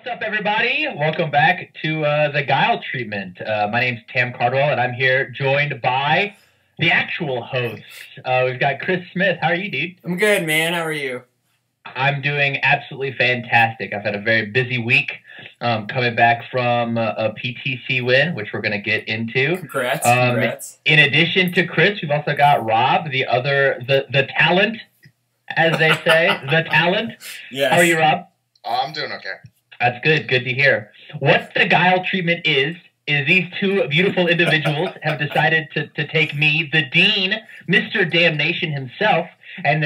What's up, everybody? Welcome back to the Guile treatment. My name's Tam Cardwell, and I'm here joined by the actual hosts. We've got Chris Smith. How are you, dude? I'm good, man. How are you? I'm doing absolutely fantastic. I've had a very busy week coming back from a PTC win, which we're going to get into. Congrats. In addition to Chris, we've also got Rob, the talent, as they say, the talent. Yes. How are you, Rob? I'm doing okay. That's good. Good to hear. What the Guile treatment is these two beautiful individuals have decided to take me, the Dean, Mr. Damnation himself, and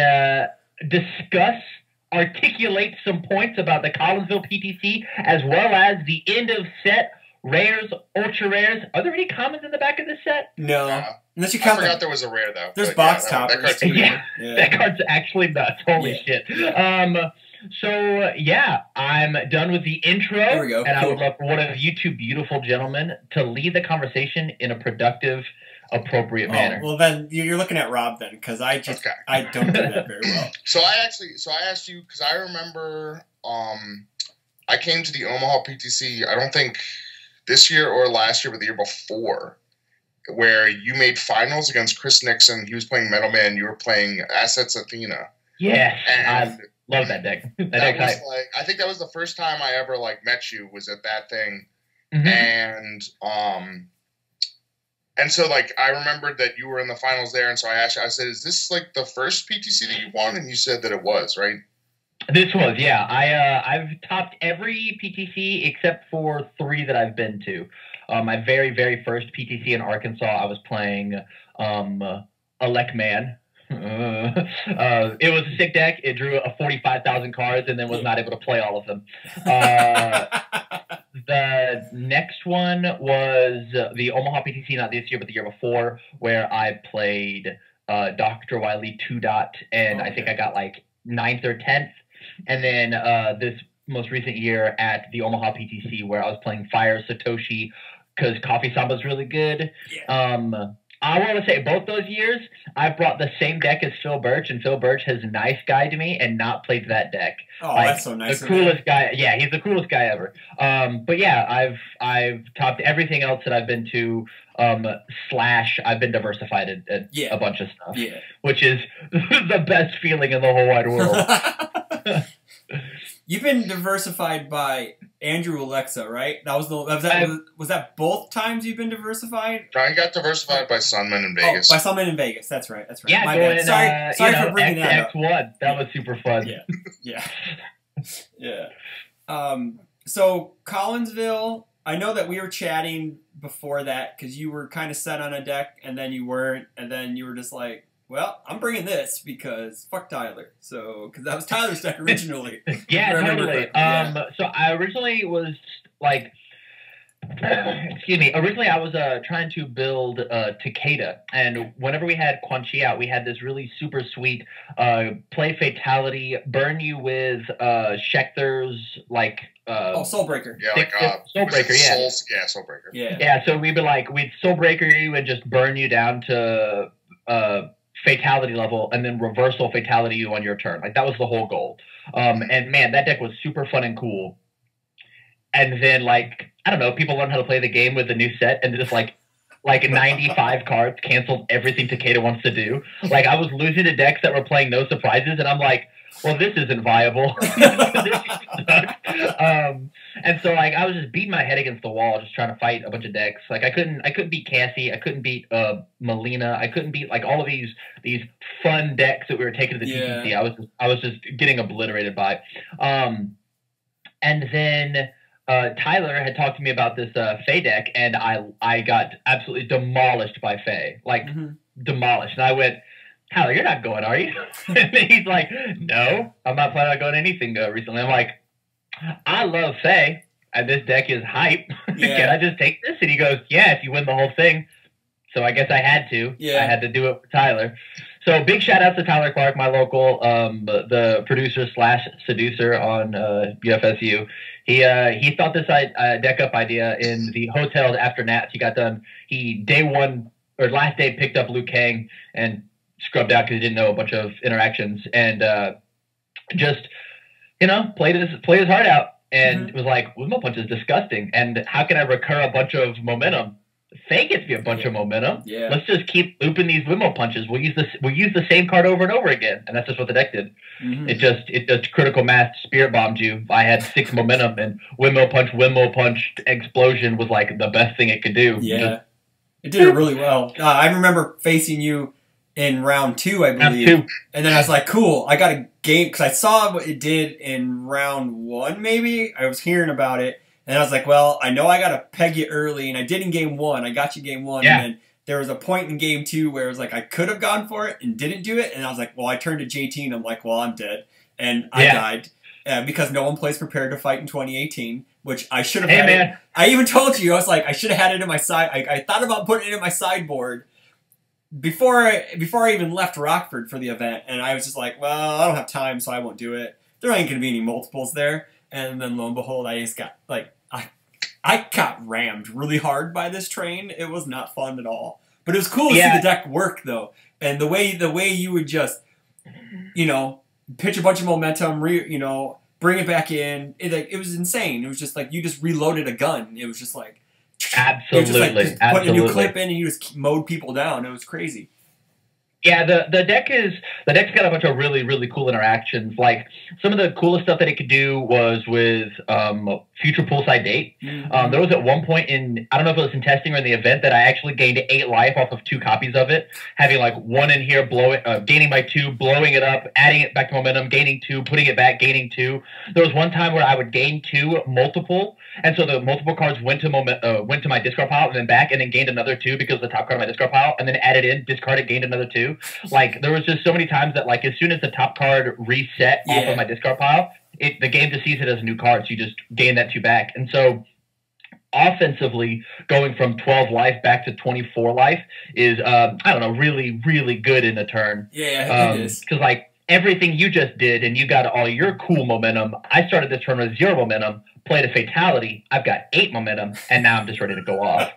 articulate some points about the Collinsville PTC, as well as the end of set rares, ultra rares. Are there any commons in the back of this set? No. Unless you I count forgot there was a rare, though. There's box toppers. That card's Yeah, that card's actually nuts. Holy shit. So, yeah, I'm done with the intro. There we go. And I would love for one of you two beautiful gentlemen to lead the conversation in a productive, appropriate manner. Well, then you're looking at Rob then, because I don't do that very well. So I asked you, because I remember I came to the Omaha PTC, I don't think this year or last year, but the year before, where you made finals against Chris Nixon. He was playing Metal Man. You were playing Assets Athena. Yes, And love that deck. that was I think that was the first time I ever met you, was at that thing. Mm-hmm. And so I remembered that you were in the finals there, and so I asked you, I said, is this the first PTC that you won? And you said that it was, right? This was, yeah. I've topped every PTC except for 3 that I've been to. My very, very first PTC in Arkansas, I was playing Elect Man. It was a sick deck. It drew a 45,000 cards and then was not able to play all of them. The next one was the Omaha PTC, not this year, but the year before, where I played Dr. Wiley 2 Dot, and I think I got 9th or 10th. And then this most recent year at the Omaha PTC, where I was playing Fire Satoshi because Coffee Samba's really good. Yeah. I want to say both those years, I brought the same deck as Phil Birch, and Phil Birch has nice guy to me and not played that deck. Oh, that's so nice. The coolest guy. Yeah, he's the coolest guy ever. But yeah, I've topped everything else that I've been to. I've been diversified at a bunch of stuff. Yeah. Which is the best feeling in the whole wide world. You've been diversified by Andrew Alexa, right? Was that both times you've been diversified? I got diversified by Sunman in Vegas. Oh, by Sunman in Vegas. That's right. Yeah, My bad. Sorry for bringing that up. X1. That was super fun. Yeah. So Collinsville, I know that we were chatting before that because you were kind of set on a deck and then you weren't, and then you were just like, well, I'm bringing this because fuck Tyler. So, because that was Tyler's deck originally. Yeah, totally. So I originally was Originally I was trying to build Takeda, and whenever we had Quan Chi out, we had this really super sweet play fatality, burn you with Schechter's Soulbreaker. Yeah, Soulbreaker, yeah. Soulbreaker. Yeah, so we'd Soulbreaker you and just burn you down to fatality level, and then reversal fatality you on your turn. That was the whole goal. And man, that deck was super fun and cool. And then I don't know, people learned how to play the game with the new set, and just 95 cards canceled everything Takeda wants to do. I was losing to decks that were playing no surprises, and I'm like, well, this isn't viable. This sucks. And so I was just beating my head against the wall, just trying to fight a bunch of decks. I couldn't beat Cassie, I couldn't beat Melina, I couldn't beat all of these fun decks that we were taking to the TTC. I was just getting obliterated by. And then Tyler had talked to me about this Fae deck, and I got absolutely demolished by Fae, demolished. And I went, Tyler, you're not going, are you? And he's like, no, I'm not planning on going anything recently. I'm like, I love Fae, and this deck is hype. Can I just take this? And he goes, yeah, if you win the whole thing. So I guess I had to. Yeah. I had to do it for Tyler. So big shout out to Tyler Clark, my local, the producer / seducer on UFSU. He thought this deck up idea in the hotel after Nats. He got done. He last day picked up Liu Kang and scrubbed out because he didn't know a bunch of interactions, and just played his heart out. and was like, Windmill Punch is disgusting. And how can I recur a bunch of momentum? Fake it to be a bunch of momentum. Yeah. Let's just keep looping these Windmill Punches. We'll use the same card over and over again. And that's just what the deck did. It just critical mass spirit bombed you. I had 6 momentum, and Windmill Punch, Explosion was like the best thing it could do. Yeah. It did it really well. I remember facing you in round 2, I believe. Round 2. And then I was like, cool, I got a game, because I saw what it did in round 1, maybe. I was hearing about it. And I was like, well, I know I got to peg you early, and I did in game 1. I got you game 1. Yeah. And then there was a point in game 2 where it was like I could have gone for it and didn't do it. And I was like, well, I turned to JT, and I'm like, well, I'm dead. And I died because no one plays Prepared to Fight in 2018, which I should have had. Man. It. I even told you, I was like, I should have had it in my side. I thought about putting it in my sideboard before I even left Rockford for the event. And I was just like, well, I don't have time, so I won't do it. There ain't going to be any multiples there. And then lo and behold, I just got, like, I got rammed really hard by this train. It was not fun at all. But it was cool to see the deck work, though. And the way you would just, pitch a bunch of momentum, bring it back in. It was insane. It was just like you just reloaded a gun. It was just like... Absolutely. Just put a new clip in and you just mowed people down. It was crazy. Yeah, the deck's got a bunch of really, really cool interactions. Like some of the coolest stuff that it could do was with future poolside date. There was at one point I don't know if it was in testing or in the event, that I actually gained 8 life off of 2 copies of it, having like 1 in here, gaining by 2, blowing it up, adding it back to momentum, gaining 2, putting it back, gaining 2. There was one time where I would gain 2 multiple, and so the multiple cards went to my discard pile and then back, and then gained another 2 because the top card of my discard pile, and then added in, discarded, gained another 2. Like there was just so many times that like as soon as the top card reset off of my discard pile, the game just sees it as a new card, so you just gain that 2 back. And so offensively, going from 12 life back to 24 life is really, really good in a turn. Yeah, it is. Because like everything you just did, and you got all your cool momentum. I started this turn with 0 momentum, played a fatality. I've got 8 momentum, and now I'm just ready to go off.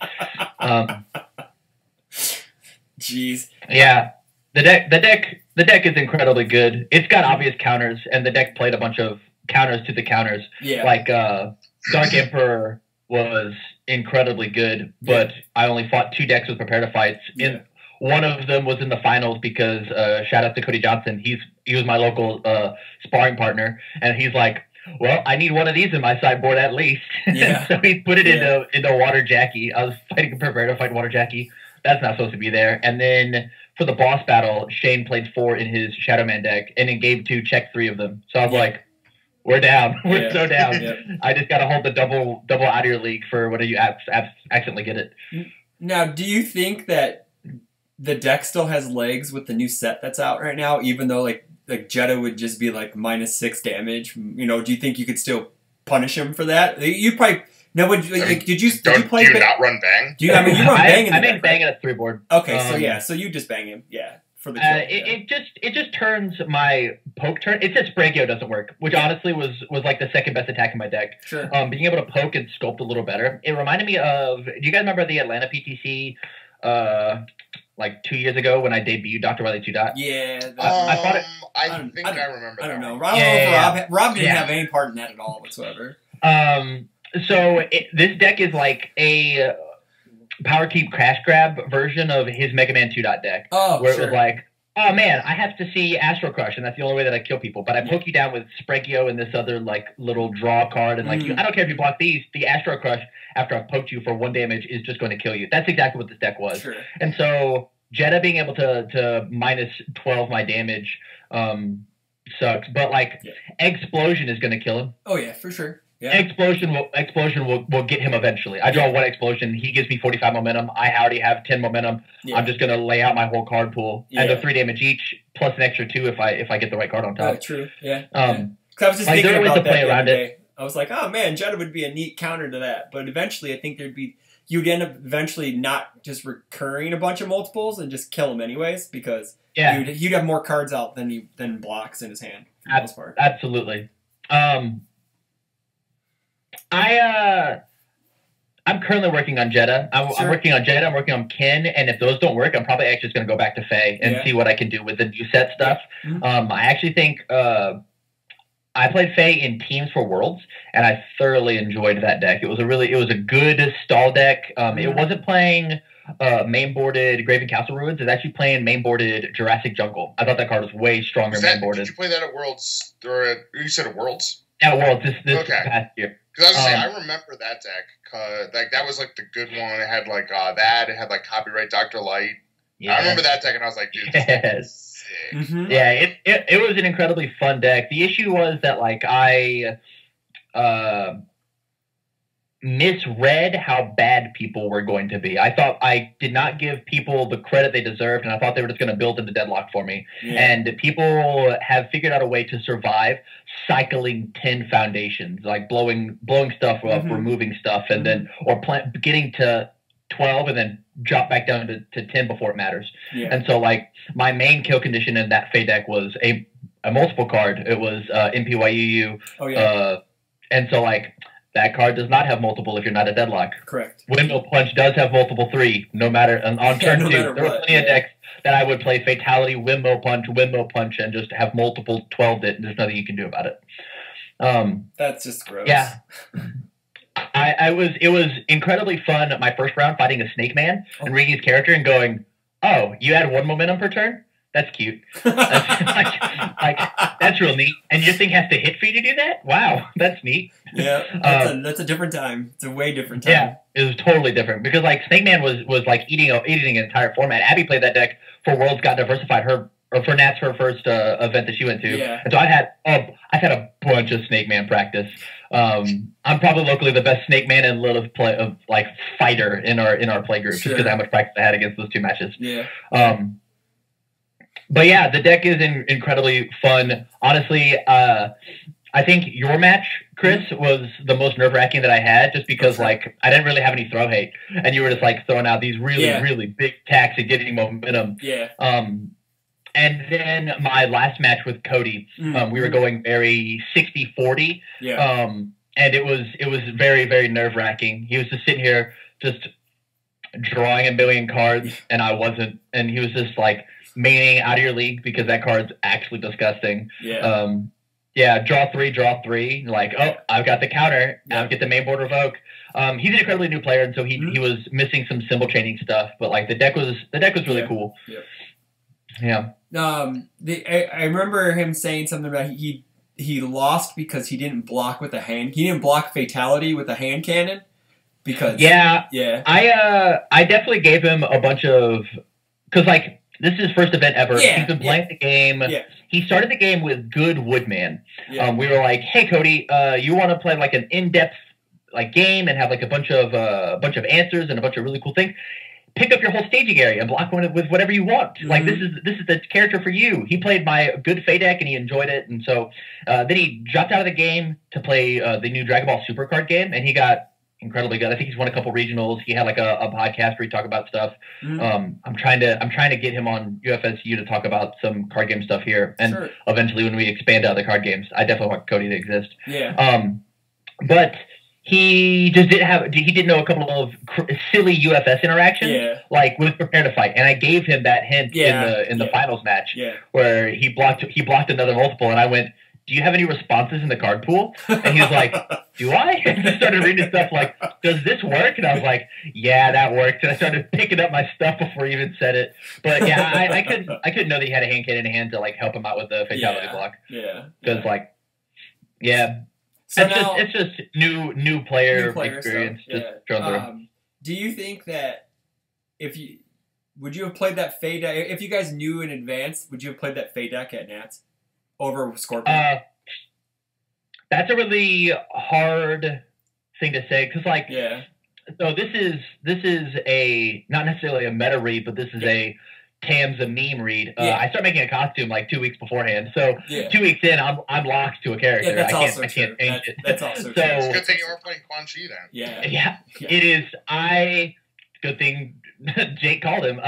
Jeez. Yeah. The deck is incredibly good. It's got obvious counters, and the deck played a bunch of counters to the counters. Yeah. Like Dark Emperor was incredibly good, but I only fought 2 decks with Prepare to Fights. Yeah. One of them was in the finals because shout out to Cody Johnson. He was my local sparring partner, and he's like, well, I need one of these in my sideboard at least. Yeah. So he put it into Water Jackie. I was fighting Prepare to Fight Water Jackie. That's not supposed to be there. And then for the boss battle, Shane played 4 in his Shadow Man deck, and in game 2 checked 3 of them. So I was like, we're down. We're so down. I just got to hold the double out of your league for when you accidentally get it. Now, do you think that the deck still has legs with the new set that's out right now, even though like Jetta would just be like -6 damage? Do you think you could still punish him for that? You probably... No, did you play? Do you not run Bang? You run Bang in the I deck, make Bang at a 3-board. Okay, so you just bang him, for the kill. It just turns my poke turn. It says Sprankio doesn't work, which honestly was like the second best attack in my deck. Sure. Being able to poke and sculpt a little better. It reminded me of. Do you guys remember the Atlanta PTC? Like 2 years ago when I debuted Dr. Riley 2 Dot. Yeah. I thought it. I think I remember. I don't know. Rob didn't have any part in that at all whatsoever. So this deck is like a Power Keep Crash Grab version of his Mega Man 2 Dot deck. Oh, where it was like, oh man, I have to see Astro Crush, and that's the only way that I kill people. But I poke you down with Sprankio and this other like little draw card, and like I don't care if you block these. The Astro Crush, after I've poked you for 1 damage, is just going to kill you. That's exactly what this deck was. Sure. And so Jetta being able to -12 my damage sucks. But like Explosion is going to kill him. Oh yeah, for sure. Yeah. Explosion will get him eventually. I draw 1 Explosion. He gives me 45 momentum. I already have 10 momentum. Yeah. I'm just going to lay out my whole card pool. And they're 3 damage each, plus an extra 2 if I get the right card on top. Oh, true. Yeah. Because I was just thinking about that the other day. I was like, oh man, Jetta would be a neat counter to that. But eventually, I think you'd end up eventually not just recurring a bunch of multiples and just kill him anyways, because you'd have more cards out than blocks in his hand for the most part. Absolutely. I'm currently working on Jetta. I'm working on Jetta. I'm working on Ken, and if those don't work, I'm probably actually just going to go back to Faye and see what I can do with the new set stuff. I actually think I played Fae in teams for Worlds, and I thoroughly enjoyed that deck. It was a good stall deck. It wasn't playing main-boarded Graven Castle Ruins. It's actually playing main-boarded Jurassic Jungle. I thought that card was way stronger main-boarded. Did you play that at Worlds? Or you said at Worlds? Yeah, Worlds this past year. Because I was saying, I remember that deck. Like that was like the good one. It had like that. It had like Copyright Dr. Light. Yeah. I remember that deck, and I was like, dude, this is sick. Yeah, it was an incredibly fun deck. The issue was that like I misread how bad people were going to be. I thought I did not give people the credit they deserved, and I thought they were just going to build into Deadlock for me. Yeah. And people have figured out a way to survive cycling 10 foundations, like blowing stuff up, removing stuff, and then getting to 12 and then drop back down to 10 before it matters. Yeah. And so like my main kill condition in that Fae deck was a multiple card. It was MPYUU. Oh yeah. And so like that card does not have multiple if you're not a Deadlock. Correct. Windmill Punch does have multiple 3, no matter on turn 2. There were plenty of decks that I would play Fatality, Windmill Punch, and just have multiple 12 it, and there's nothing you can do about it. That's just gross. Yeah. It was incredibly fun my first round fighting a Snake Man and reading his character and going, oh, you had 1 momentum per turn? That's cute. That's real neat. And your thing has to hit for you to do that? Wow, that's neat. Yeah, that's a different time. It's a way different time. Yeah, it was totally different because like Snake Man was like eating an entire format. Abby played that deck for Worlds Got Diversified, for Nats, her first event that she went to. Yeah. And so I've had a bunch of Snake Man practice. I'm probably locally the best Snake Man and Lilith fighter in our play group, just because of how much practice I had against those 2 matches. Yeah. But yeah, the deck is incredibly fun. Honestly, I think your match, Chris, was the most nerve-wracking that I had, just because like I didn't really have any throw hate, and you were just like throwing out these really big attacks and getting momentum. Yeah. And then my last match with Cody, we were going very 60-40. Yeah. And it was very, very nerve-wracking. He was just sitting here just drawing a million cards, and I wasn't, and he was just like maining out of your league because that card's actually disgusting. Yeah. Draw three. Like, oh, I've got the counter. Now get the main board revoke. He's an incredibly new player, and so he was missing some symbol chaining stuff. But like the deck was really cool. Yep. Yeah. I remember him saying something about he lost because he didn't block with a hand. He didn't block Fatality with a hand cannon. Because I definitely gave him a bunch of, because like this is his first event ever. He's been playing the game. Yeah. He started the game with good Woodman. Yeah. We were like, hey Cody, you want to play like an in-depth like game and have like a bunch of answers and a bunch of really cool things? Pick up your whole staging area and block one with whatever you want. Like this is the character for you. He played my good Fae deck and he enjoyed it, and so then he dropped out of the game to play the new Dragon Ball Super card game, and he got incredibly good. I think he's won a couple regionals. He had like a podcast where he talked about stuff. I'm trying to get him on UFSU to talk about some card game stuff here, and eventually when we expand to other card games, I definitely want Cody to exist. Yeah. But he just didn't know a couple of silly UFS interactions, like with Prepare to Fight, and I gave him that hint in the finals match where he blocked another multiple, and I went, do you have any responses in the card pool? And he was like, do I? And I started reading stuff like, does this work? And I was like, yeah, that worked. And I started picking up my stuff before he even said it. But yeah, I couldn't know that he had a hand cannon in hand to like help him out with the Fatality block. Yeah. Because so it's just new player experience. Stuff. Just through. Do you think that would you have played that Fae deck if you guys knew in advance? Would you have played that Fae deck at Nats over Scorpion? That's a really hard thing to say because so this is a not necessarily a meta read, but this is a Tam's a meme read. I start making a costume like 2 weeks beforehand. So 2 weeks in, I'm locked to a character. Yeah, that's I can't change it. That's also so, true. It's a good thing you are playing Quan Chi then. Yeah. It is. Good thing Jake called him.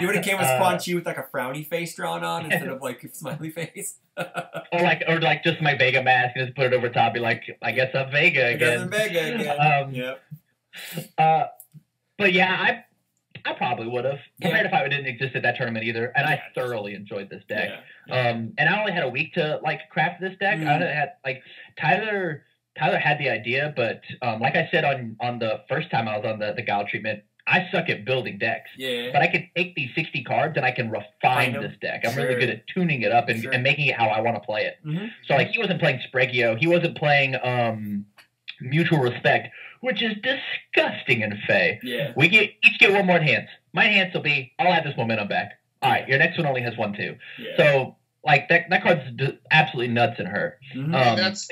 You would have came with Quan Chi with like a frowny face drawn on instead of like a smiley face. or like just my Vega mask and just put it over top. Be like, I guess I'm Vega again. Vega again. But yeah, I probably would have. Prepared Fight didn't exist at that tournament either, and I thoroughly enjoyed this deck. And I only had a week to like craft this deck. I had like Tyler had the idea, but like I said on the first time I was on the Guile treatment, I suck at building decks. Yeah. But I can take these 60 cards and I can refine this deck. I'm really good at tuning it up and making it how I want to play it. So like he wasn't playing Spregio. He wasn't playing Mutual Respect, which is disgusting in Fae. Yeah. We each get one more enhance. My enhance will be, I'll add this momentum back. All right, your next one only has 1, 2. Yeah. So like that card's absolutely nuts in her. That's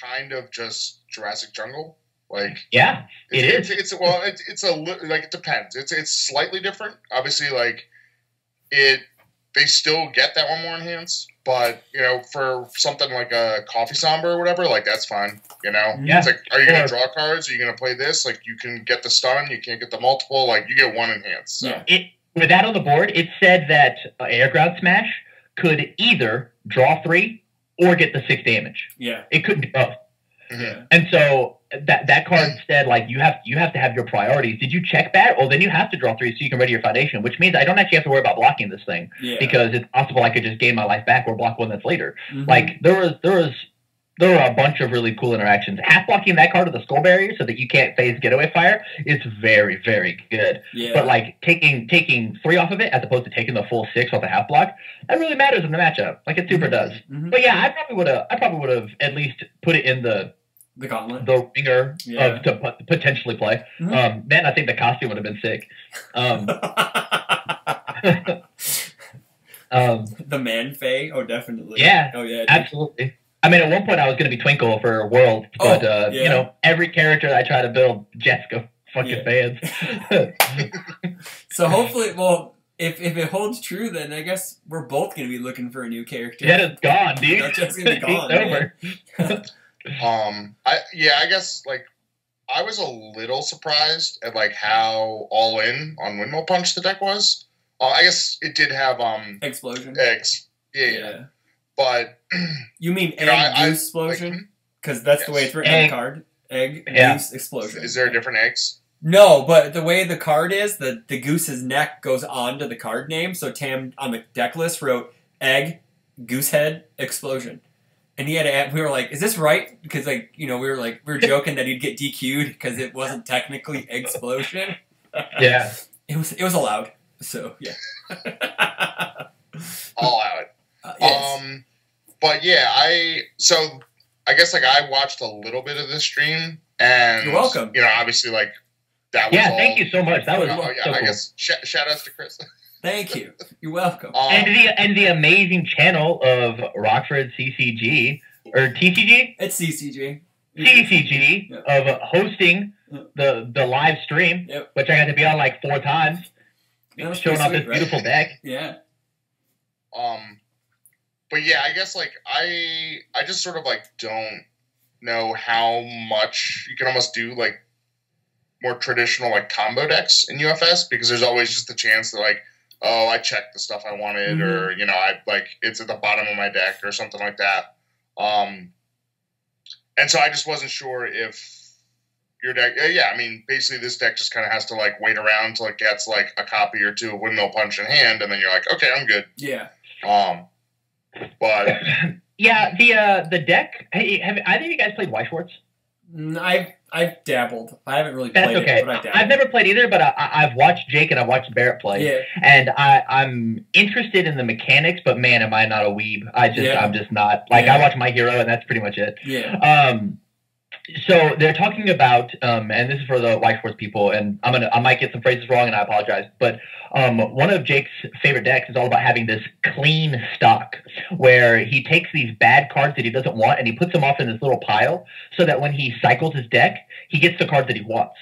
kind of just Jurassic Jungle. Like it is. It's it depends. It's slightly different. Obviously, like they still get that one more enhance, but you know, for something like a Coffee Somber or whatever, like that's fine. You know, it's like, are you gonna draw cards? Are you gonna play this? Like you can get the stun, you can't get the multiple. Like you get one enhance. So. With that on the board, it said that Airground Smash could either draw 3 or get the 6 damage. Yeah, it couldn't do both. Yeah. And so that card said, like, you have to have your priorities. Did you check that? Well, then you have to draw 3 so you can ready your foundation, which means I don't actually have to worry about blocking this thing because it's possible I could just gain my life back or block one that's later. Like there were a bunch of really cool interactions. Half blocking that card with the Skull Barrier so that you can't phase Getaway Fire is very, very good. Yeah. But like taking 3 off of it as opposed to taking the full 6 off the half block, that really matters in the matchup. Like it super does. But yeah, I probably would have at least put it in the gauntlet, the ringer to potentially play. Man, I think the costume would have been sick. The Man Fae? Oh, definitely. Yeah. Oh, yeah. Absolutely. I mean, at one point I was going to be Twinkle for World, but you know, every character I try to build, Jessica fucking fans. So hopefully, well, if it holds true, then I guess we're both going to be looking for a new character. Yeah, it's gone, dude. That's just going to be gone. It's over. I guess like I was a little surprised at like how all in on Windmill Punch the deck was. I guess it did have Explosion. Eggs. Yeah. But you mean Egg Goose Explosion? Because that's the way it's written on the card. Egg Goose Explosion. Is there different eggs? No, but the way the card is, the goose's neck goes onto the card name. So Tam on the deck list wrote Egg Goosehead Explosion. And he had to add, we were like, is this right? Because like, you know, we were joking that he'd get DQ'd because it wasn't technically Explosion. Yeah. It was allowed. So yeah. All out. Yes. But yeah, I guess like I watched a little bit of the stream and you're welcome. You know, obviously like that was all, thank you so much. That was so cool. I guess shout outs to Chris. Thank you. You're welcome. And the amazing channel of Rockford CCG or TCG? It's CCG. CCG of hosting the live stream, which I got to be on like 4 times, showing off this beautiful deck. Yeah. But yeah, I guess like I just sort of like don't know how much you can almost do like more traditional like combo decks in UFS because there's always just the chance that like, oh, I checked the stuff I wanted or, you know, I like it's at the bottom of my deck or something like that. And so I just wasn't sure if your deck, I mean, basically this deck just kind of has to like wait around till it gets like a copy or 2 of Windmill Punch in hand and then you're like, okay, I'm good. Yeah. But yeah, the deck. Hey, have either of you guys played White Schwartz? I've dabbled. I haven't really played it, but I've never played either, but I've watched Jake and I've watched Barrett play. Yeah. And I'm interested in the mechanics, but man, am I not a weeb. I'm just not. Like, I watch My Hero, and that's pretty much it. Yeah. So they're talking about, and this is for the White Schwartz people, and I might get some phrases wrong, and I apologize, but one of Jake's favorite decks is all about having this clean stock, where he takes these bad cards that he doesn't want, and he puts them off in this little pile, so that when he cycles his deck, he gets the cards that he wants.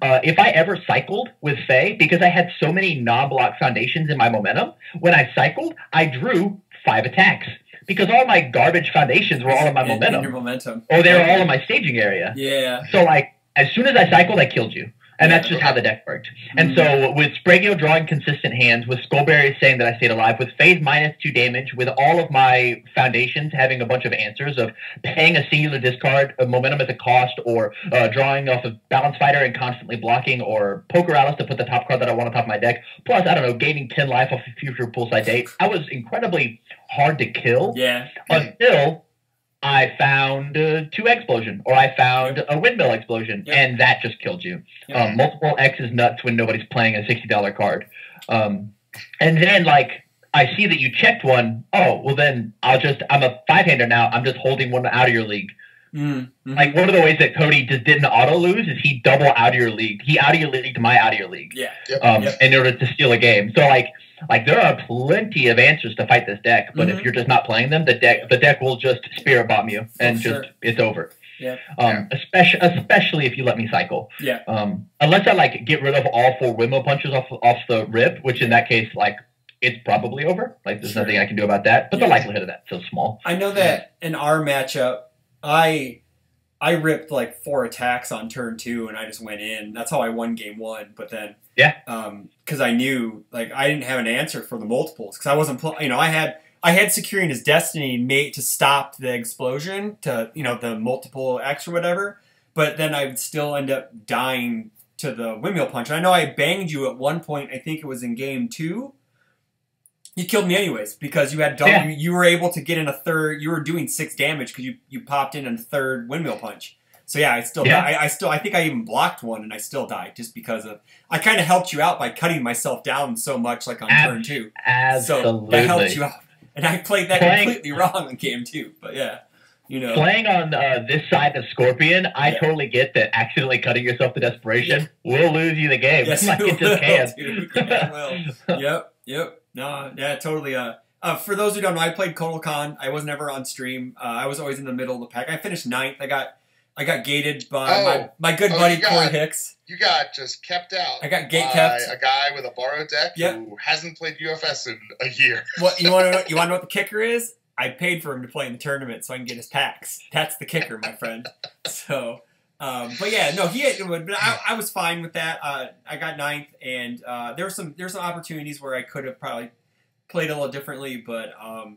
If I ever cycled with Fae, because I had so many non-block foundations in my momentum, when I cycled, I drew 5 attacks. Because all my garbage foundations were all in my momentum. In your momentum. Or they were all in my staging area. Yeah. So, like, as soon as I cycled, I killed you. And that's just how the deck worked. And so with Spragueo drawing consistent hands, with Skullberry saying that I stayed alive, with Phase -2 damage, with all of my foundations having a bunch of answers of paying a singular discard, of momentum at the cost, or drawing off of Balance Fighter and constantly blocking, or Poker Alice to put the top card that I want on top of my deck, plus, I don't know, gaining 10 life off of future poolside date, I was incredibly hard to kill until I found 2 explosion, or I found a windmill explosion, and that just killed you. Multiple X is nuts when nobody's playing a $60 card. And then, like, I see that you checked one. Oh, well then I'm a 5-hander now. I'm just holding one out of your league. Like, one of the ways that Cody just didn't auto lose is he double out of your league. He out of your league to my out of your league. In order to steal a game. So like there are plenty of answers to fight this deck, but if you're just not playing them, the deck will just spirit bomb you and it's over. Especially if you let me cycle. Unless I like get rid of all 4 windmill punches off the rip, which in that case, like, it's probably over. Like, there's nothing I can do about that. But the likelihood of that's so small. I know that in our matchup, I ripped like 4 attacks on turn 2 and I just went in. That's how I won game 1. But then, because I knew, like, I didn't have an answer for the multiples because I wasn't, I had Securing His Destiny made to stop the explosion to, the multiple X or whatever. But then I would still end up dying to the windmill punch. And I know I banged you at one point. I think it was in game 2. You killed me anyways because you had double. You were able to get in a third. You were doing 6 damage because you popped in a third windmill punch. So I still died. I think I even blocked one and I still died just because of I kind of helped you out by cutting myself down so much like on turn 2. Absolutely, so that helped you out. And I played that completely wrong on game 2. But playing on this side of Scorpion, I totally get that accidentally cutting yourself to desperation will lose you the game. Yes, like, it just can. Dude. It will. Yep. No, yeah, totally. For those who don't know, I played Kotal Khan. I was never on stream. I was always in the middle of the pack. I finished 9th. I got gated by my good buddy Corey Hicks. You got just kept out. I got gate kept. A guy with a borrowed deck who hasn't played UFS in a year. What you want to know? What the kicker is? I paid for him to play in the tournament so I can get his packs. That's the kicker, my friend. So. But yeah, no, but I was fine with that. I got 9th, and there were some opportunities where I could have probably played a little differently, but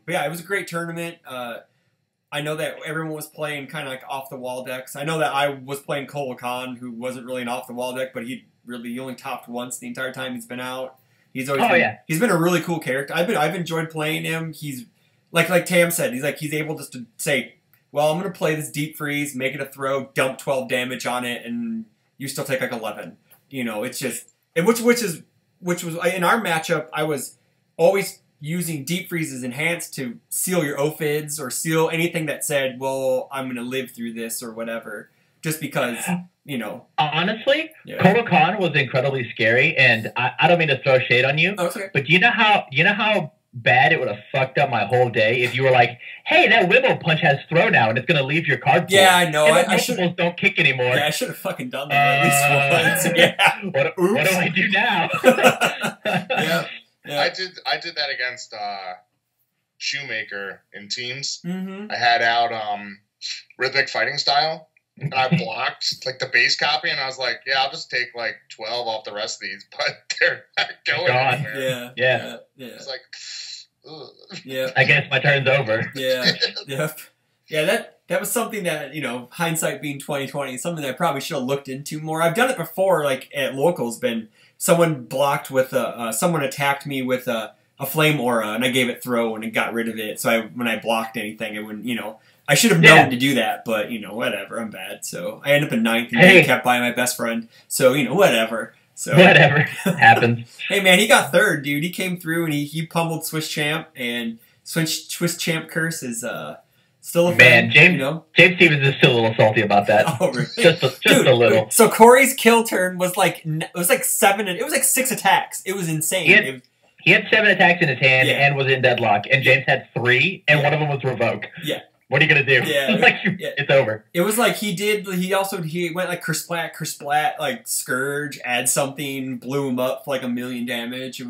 yeah, it was a great tournament. I know that everyone was playing kind of like off the wall decks. I know that I was playing Kotal Khan, who wasn't really an off the wall deck, but he only topped once the entire time he's been out. He's always he's been a really cool character. I've enjoyed playing him. He's like Tam said, he's able just to say, well, I'm going to play this deep freeze, make it a throw, dump 12 damage on it, and you still take like 11. It's just, which was in our matchup, I was always using deep freezes enhanced to seal your ophids or seal anything that said, well, I'm going to live through this or whatever, just because, Honestly, Kotal Khan was incredibly scary, and I don't mean to throw shade on you, but do you know how bad it would have fucked up my whole day if you were like, hey, that windmill punch has throw now and it's going to leave your card pool. Yeah, I know. And I should don't kick anymore. Yeah, I should have fucking done that at least once. Yeah. What do I do now? I did that against Shoemaker in teams. Mm-hmm. I had out Rhythmic Fighting Style. And I blocked like the base copy, and I was like, "Yeah, I'll just take like 12 off the rest of these," but they're not going anywhere. Yeah. It's like, ugh. Yeah. I guess my turn's over. Yeah. That was something that hindsight being 2020, something that I probably should have looked into more. I've done it before, like at locals. Been someone blocked with someone attacked me with a flame aura, and I gave it throw and it got rid of it. So when I blocked anything, it wouldn't I should have known to do that, but, whatever, I'm bad. So I end up in 9th and getting kept by my best friend. So, whatever. So whatever. Happens. Hey, man, he got 3rd, dude. He came through and he pummeled Swiss Champ, and Swiss Champ curse is still a thing. Man, James Stevens is still a little salty about that. Oh, really? Just a little. So Corey's kill turn was like, it was like 6 attacks. It was insane. He had 7 attacks in his hand and was in deadlock, and James had 3, and one of them was revoke. Yeah. What are you gonna do? It's over. It was like he went like Kersplat, like Scourge, add something, blew him up for like 1,000,000 damage.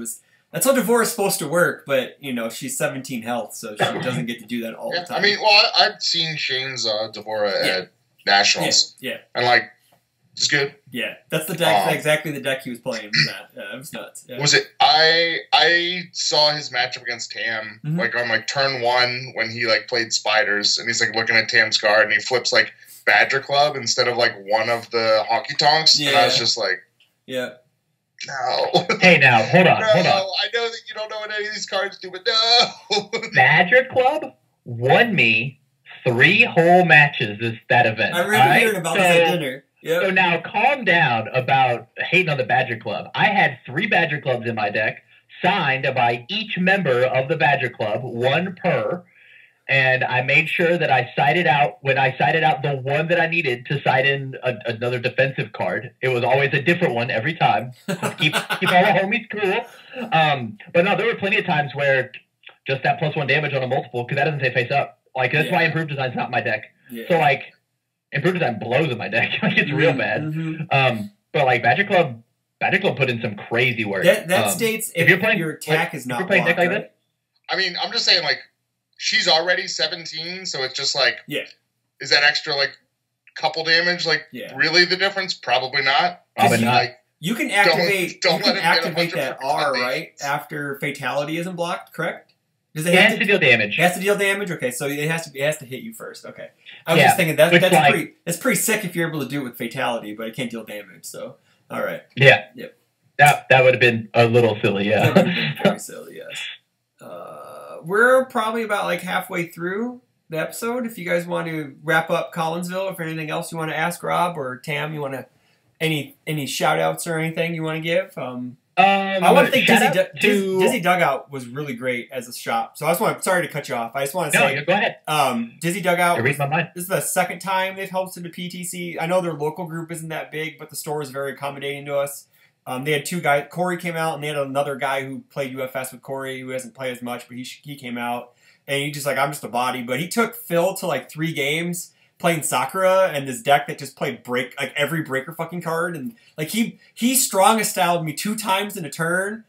That's how Devora's supposed to work, but she's 17 health, so she doesn't get to do that all the time. I mean, I've seen Shane's Devora at Nationals. Yeah. And like It's good. Yeah, that's the deck. Exactly the deck he was playing. It was nuts. Yeah. Was it? I saw his matchup against Tam like on like turn 1 when he like played spiders, and he's like looking at Tam's card, and he flips like Badger Club instead of like one of the honky tonks, and I was just like, yeah. No. Hey, now hold on. I know that you don't know what any of these cards do, but no. Badger Club won me 3 whole matches that event. I remember hearing about this at dinner. Yep. So now calm down about hating on the Badger Club. I had 3 Badger Clubs in my deck, signed by each member of the Badger Club, 1 per. And I made sure that I sided out, when I sided out the one that I needed to side in another defensive card. It was always a different one every time. Just keep all the homies cool. But no, there were plenty of times where just that +1 damage on a multiple, because that doesn't say face up. Like, that's why Improved Design's not my deck. Yeah. So, like, Improved Design blows in my deck. Like, it's real bad. But, like, Badger Club put in some crazy work. That states if you're playing, your attack is not blocked, deck like that? I mean, I'm just saying, like, she's already 17, so it's just like, is that extra, like, couple damage, like, really the difference? Probably not. Probably not. Like, you can activate, that R, right? After Fatality isn't blocked, correct? Does it have to deal damage? It has to deal damage? Okay, so it has to hit you first. Okay. I was just thinking that's pretty sick if you're able to do it with Fatality, but it can't deal damage, so all right. Yeah. Yep. That would have been a little silly, yeah. That would have been very silly, yes. We're probably about like halfway through the episode. If you guys want to wrap up Collinsville, if anything else you want to ask Rob or Tam, you want to any shout outs or anything you want to give? I want to think Dizzy Dugout was really great as a shop. So I just want sorry to cut you off. I just want to say go ahead. Dizzy Dugout. Read my mind. This is the second time they've hosted a PTC. I know their local group isn't that big, but the store is very accommodating to us. They had 2 guys. Corey came out, and they had another guy who played UFS with Corey, who hasn't played as much, but he came out, and he just like, I'm just a body. But he took Phil to like 3 games playing Sakura and this deck that just played every breaker fucking card, and like he strongest styled me 2 times in a turn,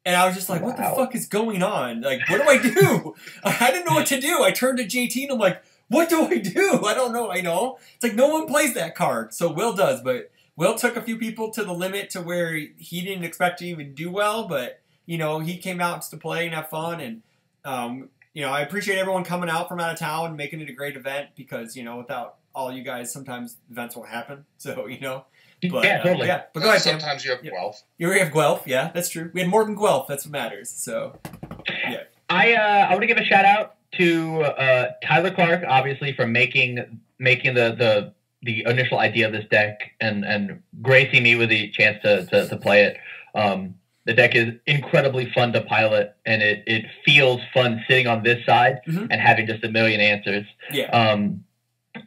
and I was just like, what the fuck is going on? Like, what do I do? I didn't know what to do. I turned to JT and I'm like, what do I do? I don't know. I know it's like no one plays that card, so Will does, but Will took a few people to the limit to where he didn't expect to even do well, but, you know, he came out just to play and have fun. And, you know, I appreciate everyone coming out from out of town and making it a great event because, you know, without all you guys, sometimes events won't happen. So, you know. But, totally. But go ahead, Tim. Sometimes you have Guelph. You have Guelph, yeah, that's true. We had more than Guelph, that's what matters. So, yeah. I want to give a shout out to Tyler Clark, obviously, for making the initial idea of this deck and gracing me with the chance to play it. The deck is incredibly fun to pilot, and it feels fun sitting on this side and having just a million answers. Yeah.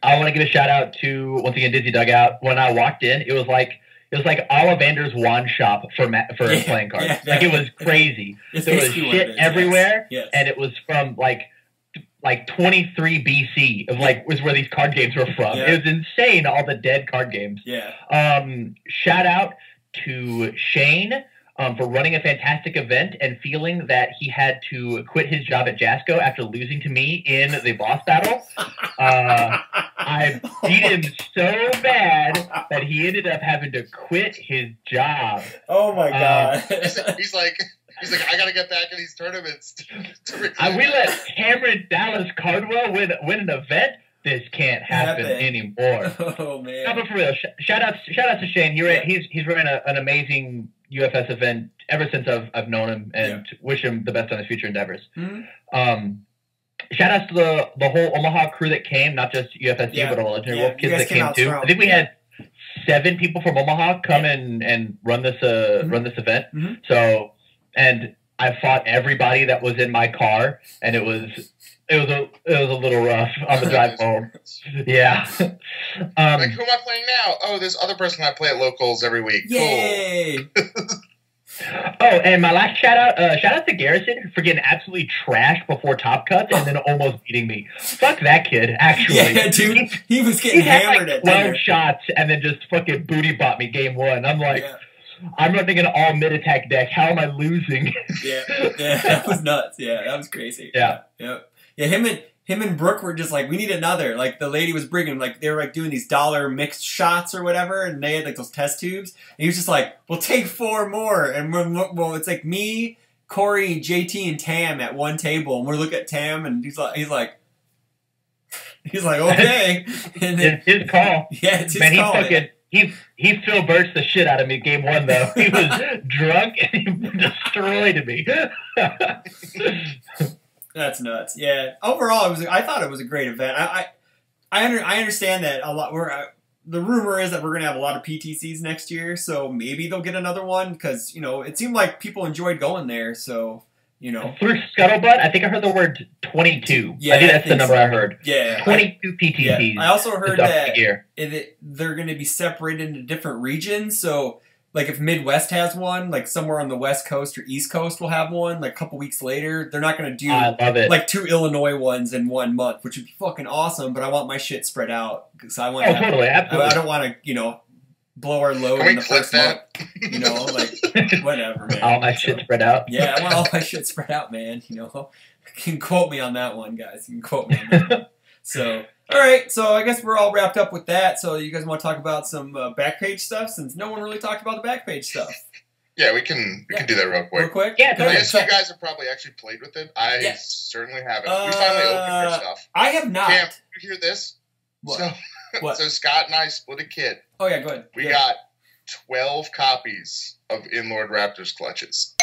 I want to give a shout out to, once again, Dizzy Dugout. When I walked in, it was like Ollivander's wand shop for playing cards. Yeah, like, it was crazy. There was shit everywhere, and it was from like 23 BC of like was where these card games were from. Yeah. It was insane, all the dead card games. Yeah. Shout out to Shane for running a fantastic event and feeling that he had to quit his job at Jasco after losing to me in the boss battle. I beat him so bad that he ended up having to quit his job. Oh my god. He's like, I gotta get back in these tournaments. We let Tamren Cardwell win an event. This can't happen anymore. Oh man! No, but for real, shout out to Shane. He's running an amazing UFS event ever since I've known him, and wish him the best on his future endeavors. Mm-hmm. Shout out to the whole Omaha crew that came, not just UFSU, but all Legendary Wolf kids that came too. Strong. I think we had 7 people from Omaha come and run this event. Mm-hmm. So. And I fought everybody that was in my car, and it was a little rough on the drive home. Yeah. Like, who am I playing now? Oh, this other person I play at locals every week. Yay! Cool. Oh, and my last shout out to Garrison for getting absolutely trashed before top cuts and then almost beating me. Fuck that kid, actually. Yeah, dude, he was getting hammered at 12 shots and then just fucking booty bought me game 1. I'm like. Yeah. I'm running an all mid-attack deck. How am I losing? Yeah, that was nuts. Yeah, that was crazy. Yeah. Yeah. Him him and Brooke were just like, we need another. Like the lady was bringing, like they were like doing these dollar mixed shots or whatever, and they had like those test tubes. And he was just like, we'll take 4 more. And well, it's like me, Corey, JT, and Tam at one table, and we're looking at Tam, and he's like, okay. And then, it's his call. Yeah, it's his call. He Phil Birch the shit out of me game 1 though. He was drunk and he destroyed me. That's nuts. Yeah. Overall, I thought it was a great event. I understand that a lot. The rumor is that we're going to have a lot of PTCs next year, so maybe they'll get another one because it seemed like people enjoyed going there. So through Scuttlebutt, I think I heard the word 22. Yeah, I think that's the number I heard. Yeah, 22 PTCs. Yeah. I also heard that they're going to be separated into different regions. So, like if Midwest has one, like somewhere on the West Coast or East Coast will have one. Like a couple weeks later, they're not going to do I love it. like 2 Illinois ones in 1 month, which would be fucking awesome. But I want my shit spread out because I want. Totally, absolutely. I don't want to, blow our load in the first month. Like whatever, man. All my shit spread out. Yeah, I want all my shit spread out, man. You can quote me on that one, guys. You can quote me on that. So, all right. So I guess we're all wrapped up with that. So you guys want to talk about some Backpage stuff since no one really talked about the Backpage stuff. Yeah, we can do that real quick. Real quick? Yeah, I guess you guys have probably actually played with it. I certainly haven't. We finally opened our stuff. I have not. Cam, you hear this? What? So Scott and I split a kit. Oh, yeah, go ahead. We got 12 copies of Inlord Raptors clutches.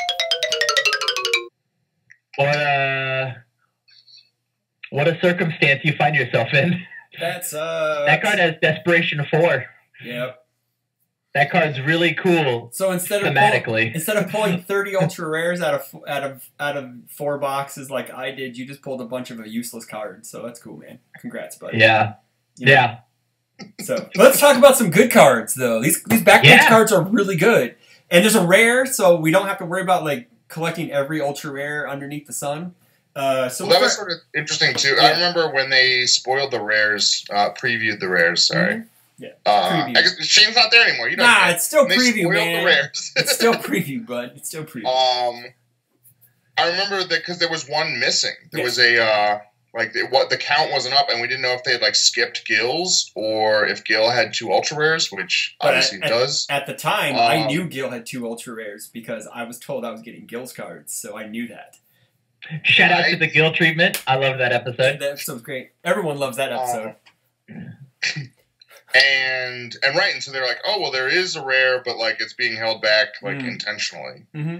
What a circumstance you find yourself in. That card has Desperation 4. Yep. That card's really cool. So instead of pulling 30 ultra rares out of 4 boxes like I did, you just pulled a bunch of a useless cards. So that's cool, man. Congrats, buddy. Yeah. Yeah. So let's talk about some good cards, though. These Backpage cards are really good, and there's a rare, so we don't have to worry about like collecting every ultra rare underneath the sun. That was sort of interesting too. Yeah. I remember when they spoiled the rares, previewed the rares. Sorry. Mm-hmm. Yeah. I guess Shane's not there anymore. It's still preview, man. The rares. It's still preview, bud. It's still preview. I remember that because there was one missing. There was a the count wasn't up, and we didn't know if they had like skipped Gills or if Guile had 2 ultra rares, which obviously does. At the time, I knew Guile had 2 ultra rares because I was told I was getting Gil's cards, so I knew that. Shout out to the Guile treatment. I love that episode. That episode's great. Everyone loves that episode. And so they're like, oh well, there is a rare, but like it's being held back like intentionally. Mm-hmm.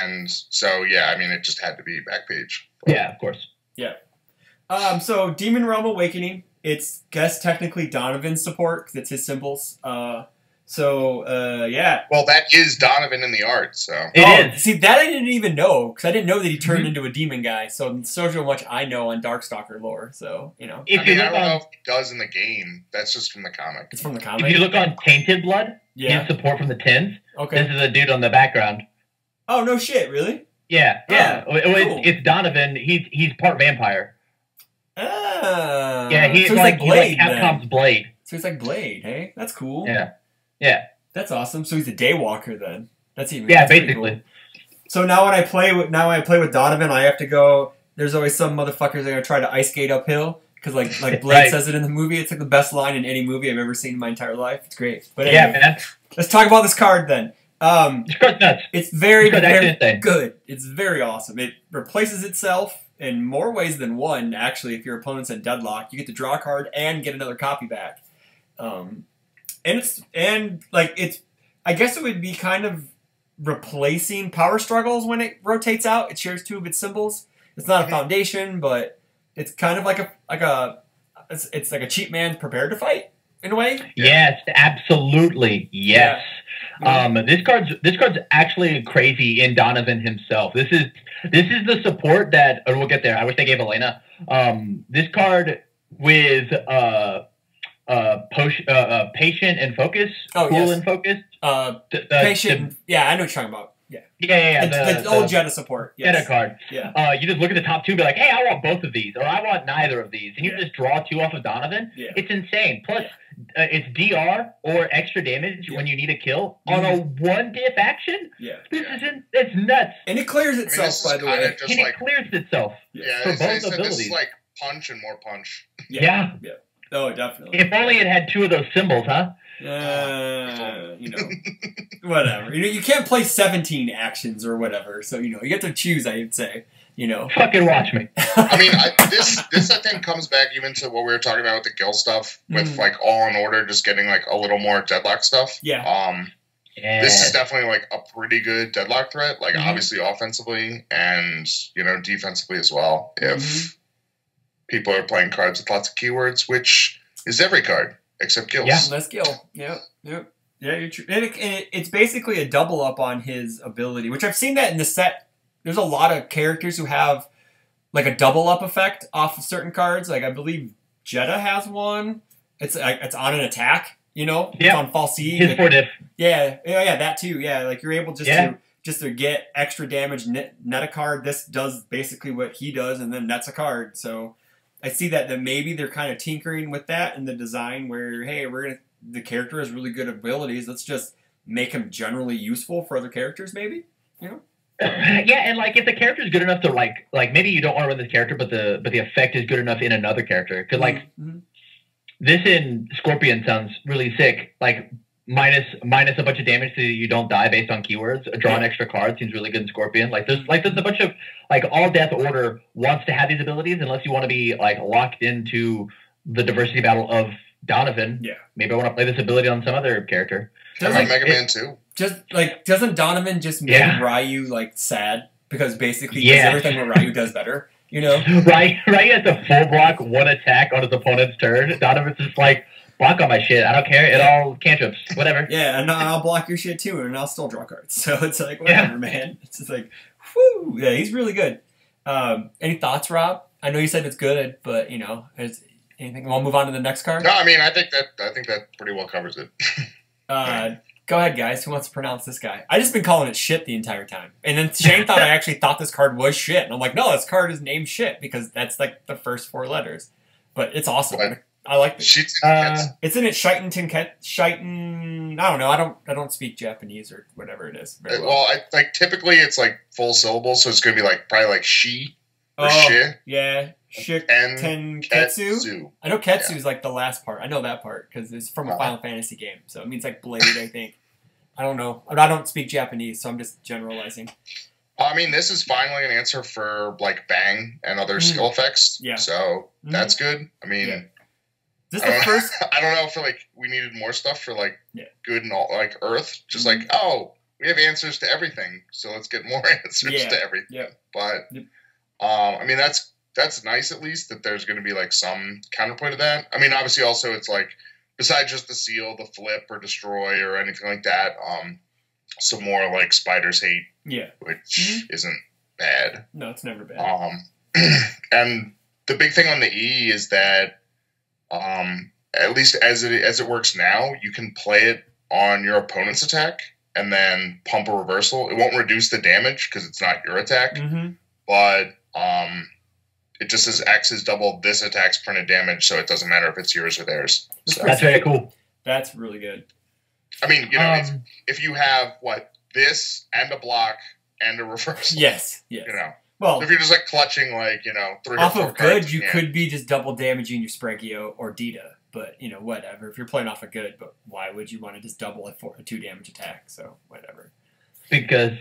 And so it just had to be Backpage. Yeah, of course. Yeah. So Demon Realm Awakening, it's technically Donovan's support because it's his symbols. Well, that is Donovan in the art, so. It is. See, that I didn't even know because I didn't know that he turned into a demon guy. So much I know on Darkstalker lore. So I don't know if he does in the game. That's just from the comic. It's from the comic. If you look on Tainted Blood, his support from the Tins. Okay. This is a dude on the background. Oh no shit! Really? Yeah. Cool. It's Donovan. He's part vampire. Ah. Yeah, he's like Blade. He's like Capcom's Blade. So he's like Blade, hey? That's cool. Yeah. Yeah. That's awesome. So he's a Daywalker then. That's basically. Cool. So now when I play with Donovan, I have to go. There's always some motherfuckers that are gonna try to ice skate uphill because like Blade says it in the movie. It's like the best line in any movie I've ever seen in my entire life. It's great. But anyway, man. Let's talk about this card then. This card's nuts. It's very good. It's very awesome. It replaces itself in more ways than one. Actually, if your opponent's in deadlock, you get to draw a card and get another copy back. I guess it would be kind of replacing Power Struggles when it rotates out. It shares 2 of its symbols. It's not a foundation, but it's kind of like a cheap man's Prepared to Fight in a way. Yes, absolutely. Yes. Yeah. This card's actually crazy in Donovan himself. This is the support that we'll get there. I wish they gave Elena. This card with patient and focus, and focus. Patient. I know what you're talking about. Yeah. Yeah. The old Jetta support. Yes. Jetta card. Yeah. You just look at the top 2 and be like, hey, I want both of these, or I want neither of these. And you just draw 2 off of Donovan. Yeah. It's insane. Plus, it's DR or extra damage when you need a kill on a 1-diff action. Yeah. It's nuts. And it clears itself, by the way. It clears itself. Yeah. For both abilities. This is like punch and more punch. Yeah. Oh, definitely. If only it had 2 of those symbols, huh? You know, whatever. You know, you can't play 17 actions or whatever, so you know, you get to choose. I would say, you know, fucking watch me. I mean, this I think comes back even to what we were talking about with the Guile stuff, with like All in Order, just getting like a little more deadlock stuff. Yeah. This is definitely like a pretty good deadlock threat, like obviously offensively and, you know, defensively as well. If people are playing cards with lots of keywords, which is every card except Guile's. Yeah, that's Guile. Yep. Yeah, you're true. And it's basically a double up on his ability, which I've seen that in the set. There's a lot of characters who have like a double up effect off of certain cards. Like I believe Jeddah has one. It's on an attack. You know, it's on false E. His 4 diff. Yeah, that too. Yeah, like you're able just to get extra damage, net a card. This does basically what he does, and then nets a card. So I see that maybe they're kind of tinkering with that in the design, where hey, the character has really good abilities. Let's just make him generally useful for other characters, maybe. You know. Yeah, and like if the character is good enough to like maybe you don't want to run this character, but the effect is good enough in another character, because like. This in Scorpion sounds really sick. Like minus a bunch of damage so you don't die based on keywords. Draw an extra card seems really good in Scorpion. There's a bunch of all Death Order wants to have these abilities unless you want to be like locked into the diversity battle of Donovan. Yeah. Maybe I want to play this ability on some other character. Mega Man 2. Just like doesn't Donovan just make Ryu like sad because basically he does everything what Ryu does better? You know, Ryu has a full block 1 attack on his opponent's turn. Donovan's just like, block on my shit. I don't care. It all cantrips. Whatever. Yeah, and I'll block your shit too, and I'll still draw cards. So it's like, whatever, man. It's just like, whoo. Yeah, he's really good. Any thoughts, Rob? I know you said it's good, but you know, is anything? We'll move on to the next card. No, I mean, I think that pretty well covers it. Go ahead, guys. Who wants to pronounce this guy? I just been calling it shit the entire time. And then Shane thought I actually thought this card was shit. And I'm like, no, this card is named shit because that's like the first 4 letters. But it's awesome. What? I like it. It's in it Shiiten. I don't know. I don't speak Japanese or whatever it is. Well, typically it's like full syllables, so it's gonna be like probably like shi or shi. Yeah. Tenketsu. I know Ketsu is like the last part. I know that part because it's from a Final Fantasy game, so it means like blade. I think. I don't know. I don't speak Japanese, so I'm just generalizing. I mean, this is finally an answer for like bang and other skill effects. Yeah. So that's good. I mean, this is the first. I don't know if like we needed more stuff for like good and all like Earth. Just like we have answers to everything, so let's get more answers to everything. Yeah. But I mean that's nice at least that there's going to be like some counterpoint to that. I mean, obviously also it's like besides just the seal, the flip or destroy or anything like that, some more like spiders hate. Yeah. Which isn't bad. No, it's never bad. And the big thing on the E is that at least as it works now, you can play it on your opponent's attack and then pump a reversal. It won't reduce the damage because it's not your attack. But it just says X is double this attack's printed damage, so it doesn't matter if it's yours or theirs. So. That's very cool. That's really good. I mean, you know, if you have this and a block and a reversal. Yes. You know, well, if you're just like clutching 3 off or 4 of good, cards, you could be just double damaging your Spraggio or Dita, but you know, whatever. If you're playing off of good, but why would you want to just double it for a 2 damage attack? So whatever. Because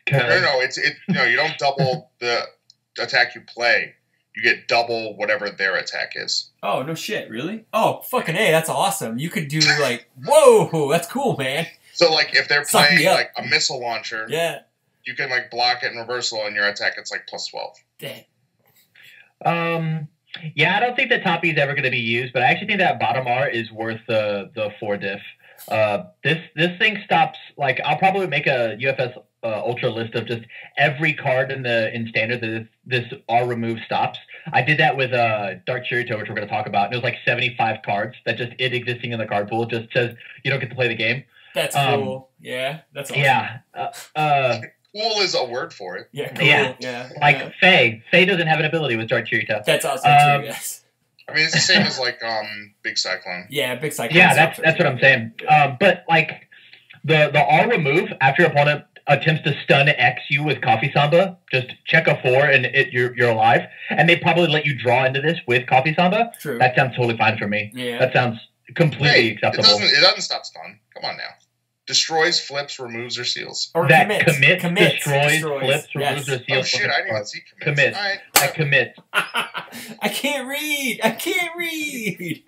no, it's you don't double the attack you play. You get double whatever their attack is. Oh, no shit, really? Oh, fucking A, that's awesome. You could do like, whoa, that's cool, man. So like if they're playing like a missile launcher, you can like block it in reversal and your attack it's like +12. Dang. Yeah, I don't think the top E is ever going to be used, but I actually think that bottom R is worth the 4 diff. This thing stops like I'll probably make a UFS ultra list of just every card in standard that this R remove stops. I did that with Dark Shirito, which we're going to talk about. And it was like 75 cards that just it existing in the card pool just says you don't get to play the game. That's cool. Yeah, that's awesome. Yeah. Cool is a word for it. Yeah, cool. Yeah. Like Faye. Faye doesn't have an ability with Dark Shirito. That's also true. Yes. I mean, it's the same as like Big Cyclone. Yeah, Big Cyclone. Yeah, that's what I'm saying. But like the R remove after your opponent attempts to stun X you with Coffee Samba, just check a 4 and you're alive. And they probably let you draw into this with Coffee Samba. True. That sounds totally fine for me. Yeah. That sounds completely acceptable. It doesn't stop stun. Come on now. Destroys, flips, removes, or seals. Or that commits, destroys, flips, removes, or seals. Oh shit! I didn't even see commits. Commits. All right. That commits. I can't read.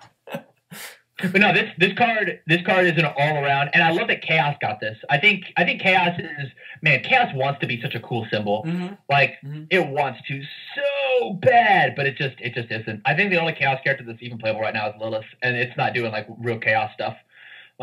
But no, this card is an all around, and I love that Chaos got this. I think Chaos Chaos wants to be such a cool symbol. Mm-hmm. Like it wants to so bad, but it just isn't. I think the only Chaos character that's even playable right now is Lilith, and it's not doing like real Chaos stuff.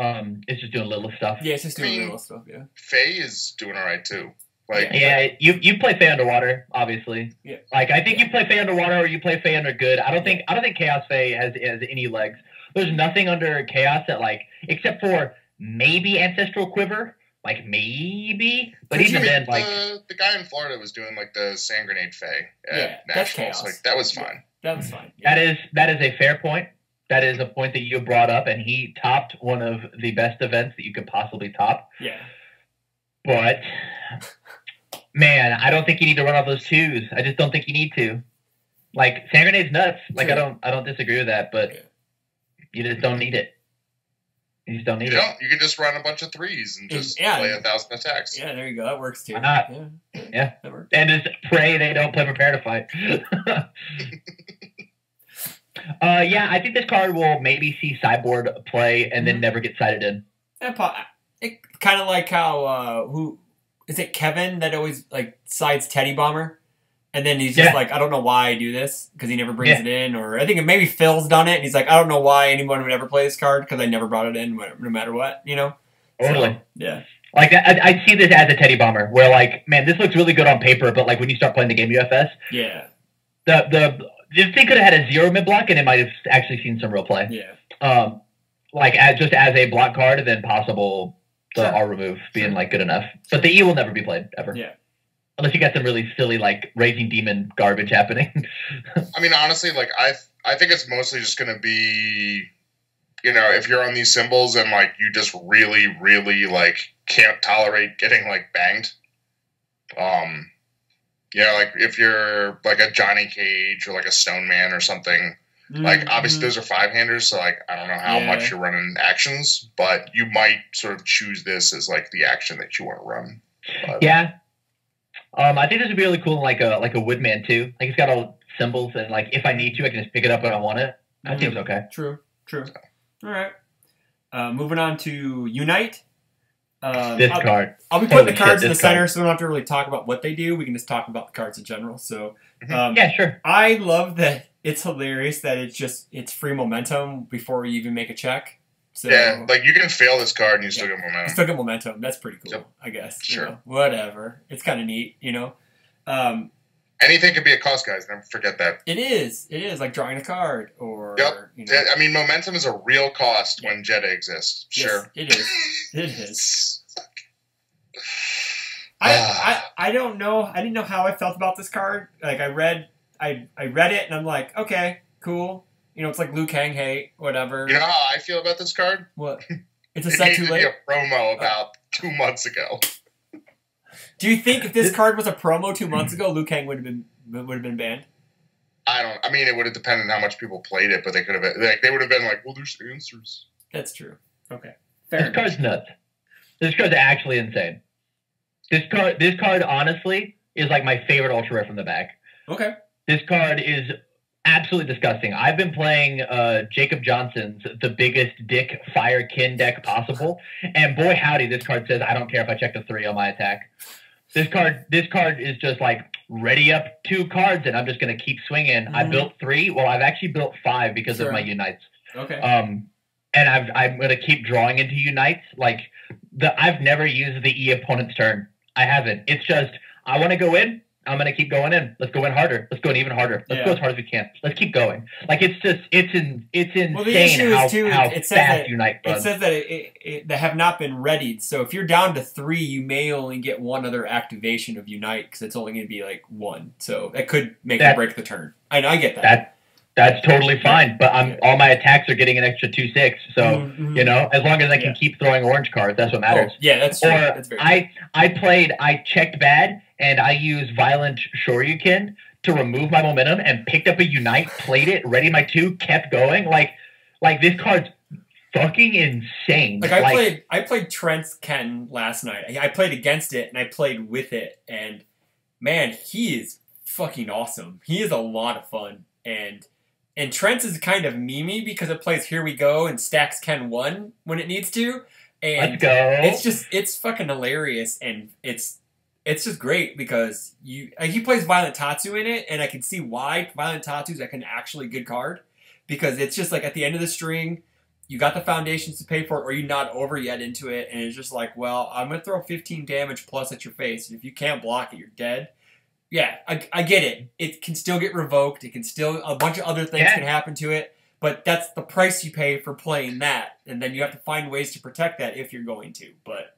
It's just doing Lilith stuff. Yeah, it's just doing Lilith stuff. Yeah. Faye is doing all right too. Like you play Faye Underwater, obviously. Yeah. Like I think you play Faye Underwater or you play Faye Under Good. I don't think Chaos Faye has any legs. There's nothing under Chaos that like except for maybe Ancestral Quiver, like maybe. But even then, like the guy in Florida was doing like the Sand Grenade Faye at that's Nationals. Chaos. Like that was fine. That was fine. Yeah. That is a fair point. That is a point that you brought up, and he topped one of the best events that you could possibly top. Yeah. But man, I don't think you need to run off those 2s. I just don't think you need to. Like Sand Grenade's nuts. Like True. I don't disagree with that, but you just don't need it. You just don't need it. You can just run a bunch of 3s and just play 1,000 attacks. Yeah, there you go. That works too. Why not? Yeah. That works. And just pray they don't play Prepare to Fight. I think this card will maybe see sideboard play and then never get sided in. It kind of like how who is it? Kevin that always like sides Teddy Bomber, and then he's just like, I don't know why I do this because he never brings it in, or I think maybe Phil's done it, and he's like, I don't know why anyone would ever play this card because I never brought it in, no matter what, you know. Totally. So, yeah. Like I see this as a Teddy Bomber, where like, man, this looks really good on paper, but like when you start playing the game UFS, this thing could have had a 0 mid block, and it might have actually seen some real play. Yeah. Like as a block card, and then possible the R remove being like good enough. But the E will never be played ever. Yeah. Unless you got some really silly like Raging Demon garbage happening. I mean, honestly, like I think it's mostly just going to be, you know, if you're on these symbols and like you just really, really like can't tolerate getting like banged. Yeah, like if you're like a Johnny Cage or like a Stone Man or something, like obviously those are 5-handers, so like I don't know how much you're running actions, but you might sort of choose this as like the action that you want to run. But, yeah. I think this would be really cool like a Woodman too. Like it's got all symbols and like if I need to I can just pick it up when I want it. I think it's okay. True. All right. Moving on to Unite. This card. I'll be putting the cards in the center, so we don't have to really talk about what they do. We can just talk about the cards in general. So, yeah, sure. I love that. It's hilarious that it's free momentum before you even make a check. So, yeah, like you can fail this card and you still get momentum. You still get momentum. That's pretty cool, I guess. Sure. You know, whatever. It's kind of neat, you know. Anything can be a cost, guys. Never forget that. It is like drawing a card or. Yep. You know. I mean, momentum is a real cost when Jedi exists. Sure. Yes, it is. It is. I don't know. I didn't know how I felt about this card. Like I read it and I'm like, okay, cool. You know, it's like Liu Kang hate, whatever. You know how I feel about this card? What? It's a set too late. It needed to be a promo about 2 months ago. Do you think if this card was a promo 2 months ago, Liu Kang would have been banned? I mean, it would have depended on how much people played it, but they could have been like, they would have been like, well, there's answers. That's true. Okay. This card's nuts. This card's actually insane. This card, honestly, is like my favorite ultra rare from the back. Okay. This card is absolutely disgusting. I've been playing Jacob Johnson's The Biggest Dick Fire Kin deck possible, and boy howdy, this card says I don't care if I check the 3 on my attack. This card is just like ready up 2 cards, and I'm just gonna keep swinging. I built 3. Well, I've actually built 5 because of my Unites. Okay. And I'm gonna keep drawing into Unites. Like I've never used the E opponent's turn. I haven't. It's just I want to go in. I'm going to keep going in. Let's go in harder. Let's go in even harder. Let's go as hard as we can. Let's keep going. Like it's insane well, the issue how, is too, how it says fast that, Unite runs. It says that they have not been readied. So if you're down to 3, you may only get 1 other activation of Unite because it's only going to be like 1. So that could make or break the turn. I know, I get that. That's totally fine, but all my attacks are getting an extra 2/6. So you know, as long as I can keep throwing orange cards, that's what matters. Oh, yeah, that's true. Or That's very true. I checked bad, and I used Violent Shoryuken to remove my momentum, and picked up a Unite, played it, ready my 2, kept going. Like this card's fucking insane. Like I played Trent's Ken last night. I played against it, and I played with it, and man, he is fucking awesome. He is a lot of fun, and Trent's is kind of memey because it plays Here We Go and stacks Ken 1 when it needs to. And let's go. It's fucking hilarious, and it's just great because he plays Violent Tatsu in it, and I can see why Violent Tatsu is like an actually good card, because it's just like at the end of the string, you got the foundations to pay for it, or you're not over yet into it, and it's just like, well, I'm gonna throw 15 damage plus at your face, and if you can't block it, you're dead. Yeah, I get it. It can still get revoked. It can still, a bunch of other things can happen to it. But that's the price you pay for playing that. And then you have to find ways to protect that if you're going to. But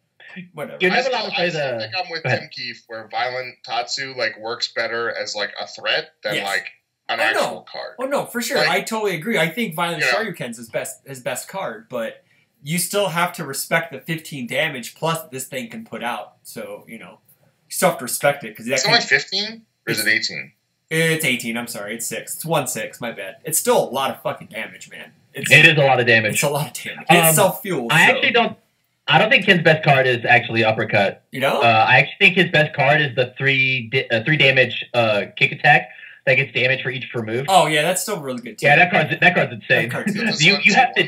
whatever. I still think I'm with Tim Keefe, where Violent Tatsu like works better as like a threat than like an actual card. Oh no, for sure. Like, I totally agree. I think Violent Shoryuken's his best card, but you still have to respect the 15 damage plus this thing can put out. So, you know. You still have to respect it. It's only 15? Or is it 18? It's 18, I'm sorry. It's 6. It's 1/6, my bad. It's still a lot of fucking damage, man. It is a lot of damage. It's a lot of damage. It's self-fueled. I don't think Ken's best card is actually Uppercut. You know? I actually think his best card is the 3 damage kick attack that gets damage for each removed. Oh, yeah, that's still really good, too. Yeah, that card's insane. You have to...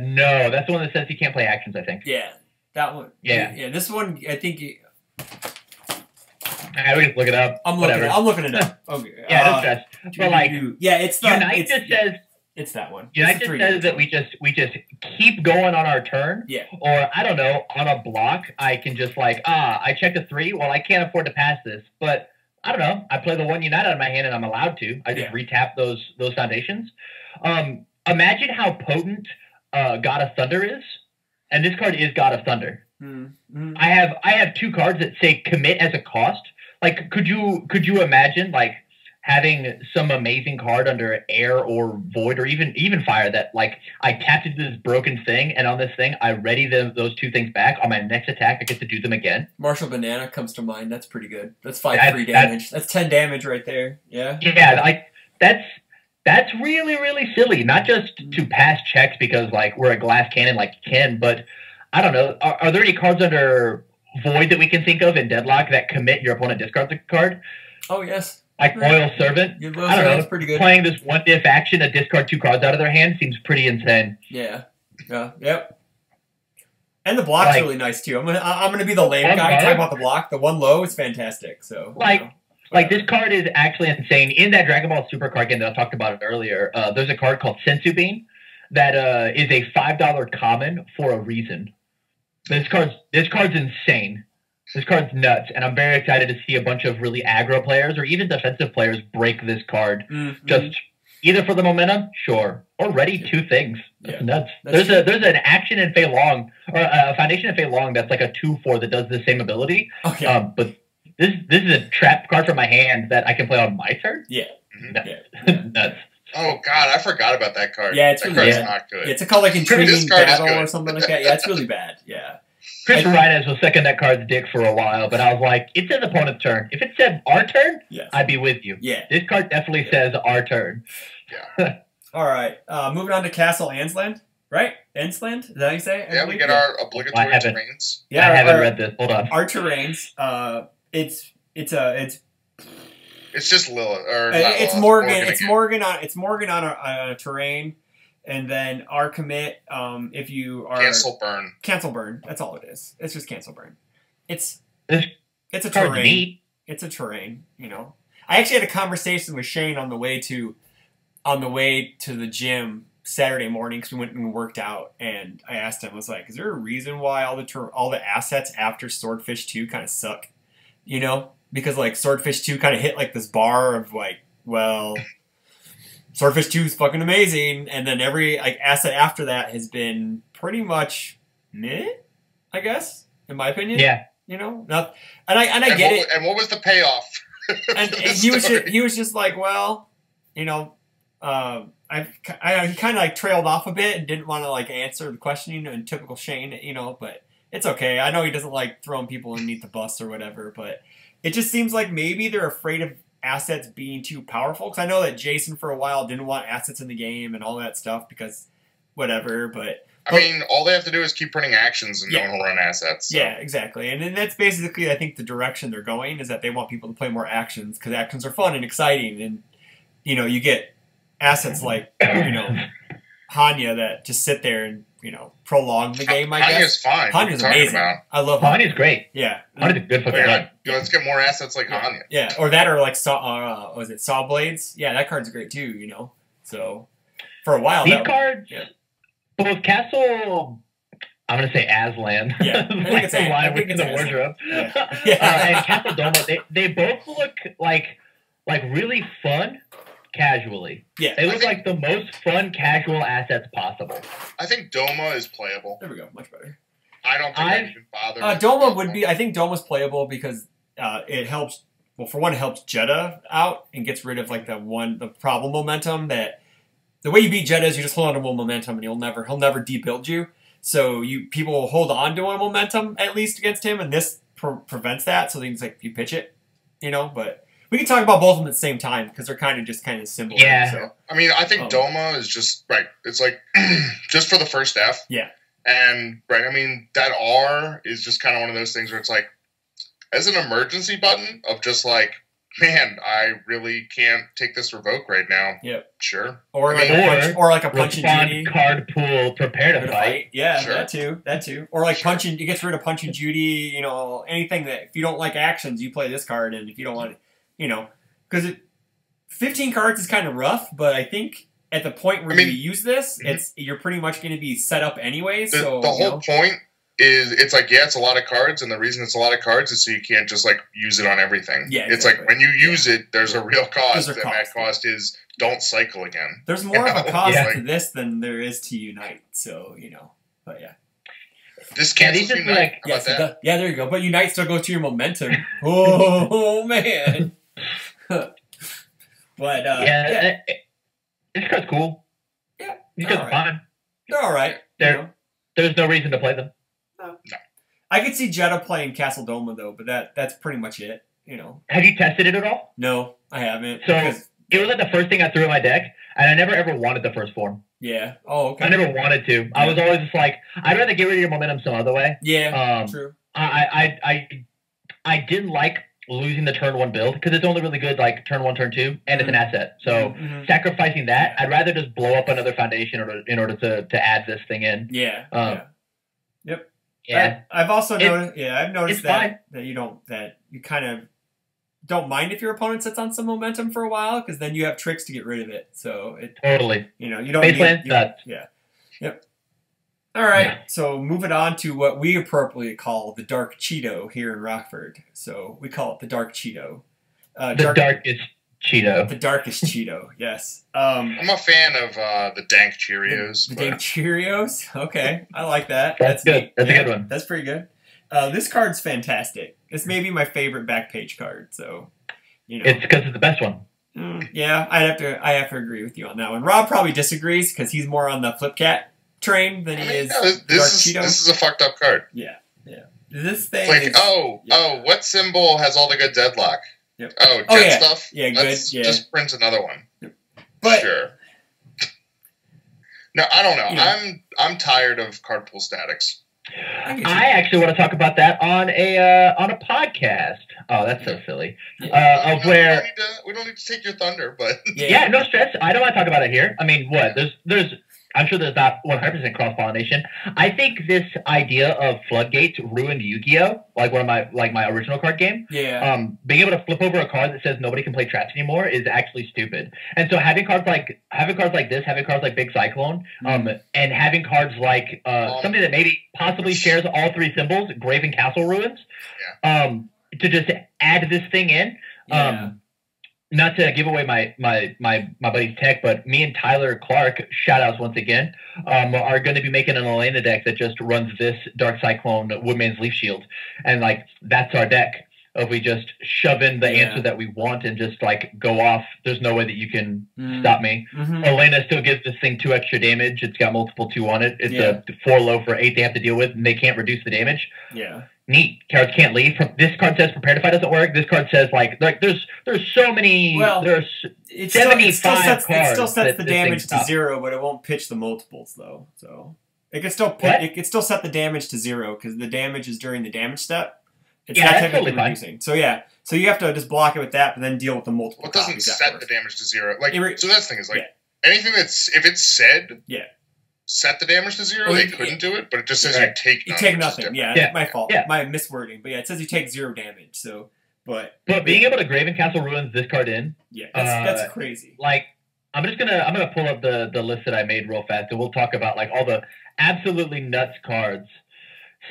no, that's the one that says you can't play actions, I think. Yeah, that one. Yeah, this one, I think... we can look it up. I'm looking it up. Okay. Yeah, don't stress. But like, it's the Unite just says it's that one. Unite just says that we just keep going on our turn. Yeah. Or I don't know, on a block, I can just like I checked a 3. Well, I can't afford to pass this, but I don't know. I play the 1 Unite out of my hand, and I'm allowed to. I just retap those foundations. Imagine how potent God of Thunder is, and this card is God of Thunder. Mm-hmm. I have 2 cards that say commit as a cost. Like, could you imagine like having some amazing card under air or void or even fire that like I tapped into this broken thing, and on this thing I ready those 2 things back. On my next attack I get to do them again. Martial Banana comes to mind. That's pretty good. That's 5 free damage. That's 10 damage right there. Yeah. Yeah, like that's really, really silly. Not just to pass checks because like we're a glass cannon like Ken, but I don't know. Are there any cards under Void that we can think of in Deadlock that commit your opponent discards a card? Oh, yes. Like Loyal Servant? I don't know. That's pretty good. Playing this 1 diff action to discard 2 cards out of their hand seems pretty insane. Yeah. Yep. And the block's really nice, too. I'm gonna be the lame guy talking about the block. The 1 low is fantastic. So Like this card is actually insane. In that Dragon Ball Super card game that I talked about earlier, there's a card called Sensu Bean that is a $5 common for a reason. This card's insane. This card's nuts, and I'm very excited to see a bunch of really aggro players or even defensive players break this card. Mm-hmm. Just either for the momentum, sure, or ready 2 things. That's nuts. There's an action in Fei Long or a foundation in Fei Long that's like a 2/4 that does the same ability. Okay. But this is a trap card from my hand that I can play on my turn. Yeah. Nuts. Oh God, I forgot about that card. Yeah, it's that really card's not good. It's a card like Intriguing Battle or something like that. Yeah, it's really bad. Yeah. Chris Reyes was sucking that card's dick for a while, but I was like, it says opponent's turn. If it said our turn, I'd be with you. Yeah. This card definitely says our turn. Yeah. All right. Moving on to Castle Ansland, right? Ansland? Is that how you say it? Yeah, we get our obligatory terrains. Yeah, I haven't read this. Hold on. Our terrains. It's just Lilith, or it's Morgan. It's Morgan on a terrain, and then our commit. If you are cancel burn. That's all it is. It's just cancel burn. It's a terrain. It's a terrain. You know, I actually had a conversation with Shane on the way to the gym Saturday morning because we went and worked out, and I asked him, I was like, "Is there a reason why all the assets after Swordfish 2 kind of suck?" You know. Because, like, Swordfish 2 kind of hit, like, this bar of, like, well, Swordfish 2 is fucking amazing. And then every, like, asset after that has been pretty much meh, I guess, in my opinion. Yeah. You know? And I get it. And what was the payoff? And he was just like, well, you know, I he kind of like trailed off a bit and didn't want to like answer the question in typical Shane, you know, but it's okay. I know he doesn't like throwing people underneath the bus or whatever, but it just seems like maybe they're afraid of assets being too powerful. Because I know that Jason for a while didn't want assets in the game and all that stuff because whatever, but. I mean, all they have to do is keep printing actions and no one will run assets. So. Yeah, exactly. And then that's basically, I think, the direction they're going is that they want people to play more actions because actions are fun and exciting. And, you know, you get assets like, you know, Hanya that just sit there and, you know, prolong the game, I guess. Hanya's fine. Hanya's amazing. I love Hanya. Hanya's great. Yeah. Hanya's a good fucking card. Let's get more assets like Hanya. Yeah, or that or like, was it Saw Blades? Yeah, that card's great too, you know. So, for a while. These cards... Yeah. Both Castle, I'm going to say Aslan. Yeah, I think it's the line within the wardrobe. Yeah. And Castle Domo, they both look like really fun casually. Yeah, they look like the most fun casual assets possible. I think Doma is playable. There we go, much better. I don't think I even bother. Doma would be. I think Doma's playable because it helps. Well, for one, it helps Jeddah out and gets rid of like the problem momentum that. The way you beat Jeddah is you just hold on to one momentum and he'll never debuild you. So people will hold on to one momentum at least against him, and this prevents that. So things like you pitch it, you know. But we can talk about both of them at the same time because they're kind of similar. Yeah. So. I mean, I think Doma is just right. It's like just for the first F. Yeah. And right, I mean that R is just kind of one of those things where it's like as an emergency button of just like. Man, I really can't take this revoke right now. Yep. Sure. Or like a punch and Judy. Card pool, prepare to fight. Yeah, sure. That too. Or like it gets rid of punch and Judy, you know, anything that if you don't like actions, you play this card, and if you don't want it, you know, because 15 cards is kind of rough, but I think at the point where you use this, you're pretty much going to be set up anyway. The whole point is it's like, yeah, it's a lot of cards, and the reason it's a lot of cards is so you can't just like use it on everything. Yeah, exactly. It's like when you use it, there's a real cost, and that cost is don't cycle again. There's more of a cost to this than there is to Unite, so you know. But yeah, this cancels Unite. Yeah, there you go. But Unite still goes to your momentum. Oh man. But this card's cool. Yeah, these cards are fine. They're all right. There's no reason to play them. No. I could see Jeddah playing Castle Doma though, but that's pretty much it. You know. Have you tested it at all? No, I haven't. So it was like the first thing I threw in my deck, and I never ever wanted the first form. Yeah. Oh, okay. I never wanted to. I was always just like, I'd rather get rid of your momentum some other way. Yeah. True. I didn't like losing the turn 1 build because it's only really good like turn 1, turn 2, and it's an asset. So sacrificing that, I'd rather just blow up another foundation in order to add this thing in. Yeah. Yep. Yeah. I've also noticed. Yeah, I've noticed that you kind of don't mind if your opponent sits on some momentum for a while because then you have tricks to get rid of it. So it totally. You know, you don't need. Yeah. Yep. All right, so moving on to what we appropriately call the Dark Cheeto here in Rockford. So we call it the Dark Cheeto. Darkest Cheeto. The darkest Cheeto, yes. I'm a fan of the Dank Cheerios. The Dank Cheerios? Okay, I like that. That's good. Neat. That's a good one. That's pretty good. This card's fantastic. It's maybe my favorite back page card, so, you know. It's because it's the best one. Yeah, I have to agree with you on that one. Rob probably disagrees because he's more on the Flipcat train than he is this is a fucked up card. Yeah. This thing it's like, what symbol has all the good deadlock? Yep. Jet stuff? Yeah, Let's just print another one. Yep. But, sure. No, I don't know. I'm tired of card pool statics. I actually want to talk about that on a podcast. Oh, that's so silly. We don't need to take your thunder, but yeah, no stress. I don't want to talk about it here. I mean, what? There's I'm sure there's not 100% cross-pollination. I think this idea of floodgates ruined Yu-Gi-Oh! Like one of my original card game. Yeah. Being able to flip over a card that says nobody can play traps anymore is actually stupid. And so having cards like this, having cards like Big Cyclone, and having cards like something that maybe possibly shares all 3 symbols, Grave and Castle Ruins, to just add this thing in. Not to give away my buddy's tech, but me and Tyler Clark, shout outs once again, are going to be making an Elena deck that just runs this Dark Cyclone Woodman's Leaf Shield. And like, that's our deck. if we just shove in the answer that we want and just like go off, there's no way that you can stop me. Elena still gives this thing 2 extra damage. It's got multiple 2 on it. It's a 4 low for 8 they have to deal with, and they can't reduce the damage. Yeah. Neat. Cards can't leave. This card says prepare to fight doesn't work. This card says like there's so many. Well, there's it 75 cards. It still sets the damage to 0, but it won't pitch the multiples though. So it can still set the damage to 0 because the damage is during the damage step. It's not technically reducing. So so you have to just block it with that, but then deal with the multiple. It doesn't set the damage to 0. Like so that's the thing is like anything that's if it's said set the damage to 0, they couldn't do it, but it just says you take nothing. You take nothing. My fault. My miswording. But it says you take 0 damage. So but being able to Graven Castle Ruins this card in, that's crazy. Like I'm gonna pull up the list that I made real fast, and we'll talk about like all the absolutely nuts cards.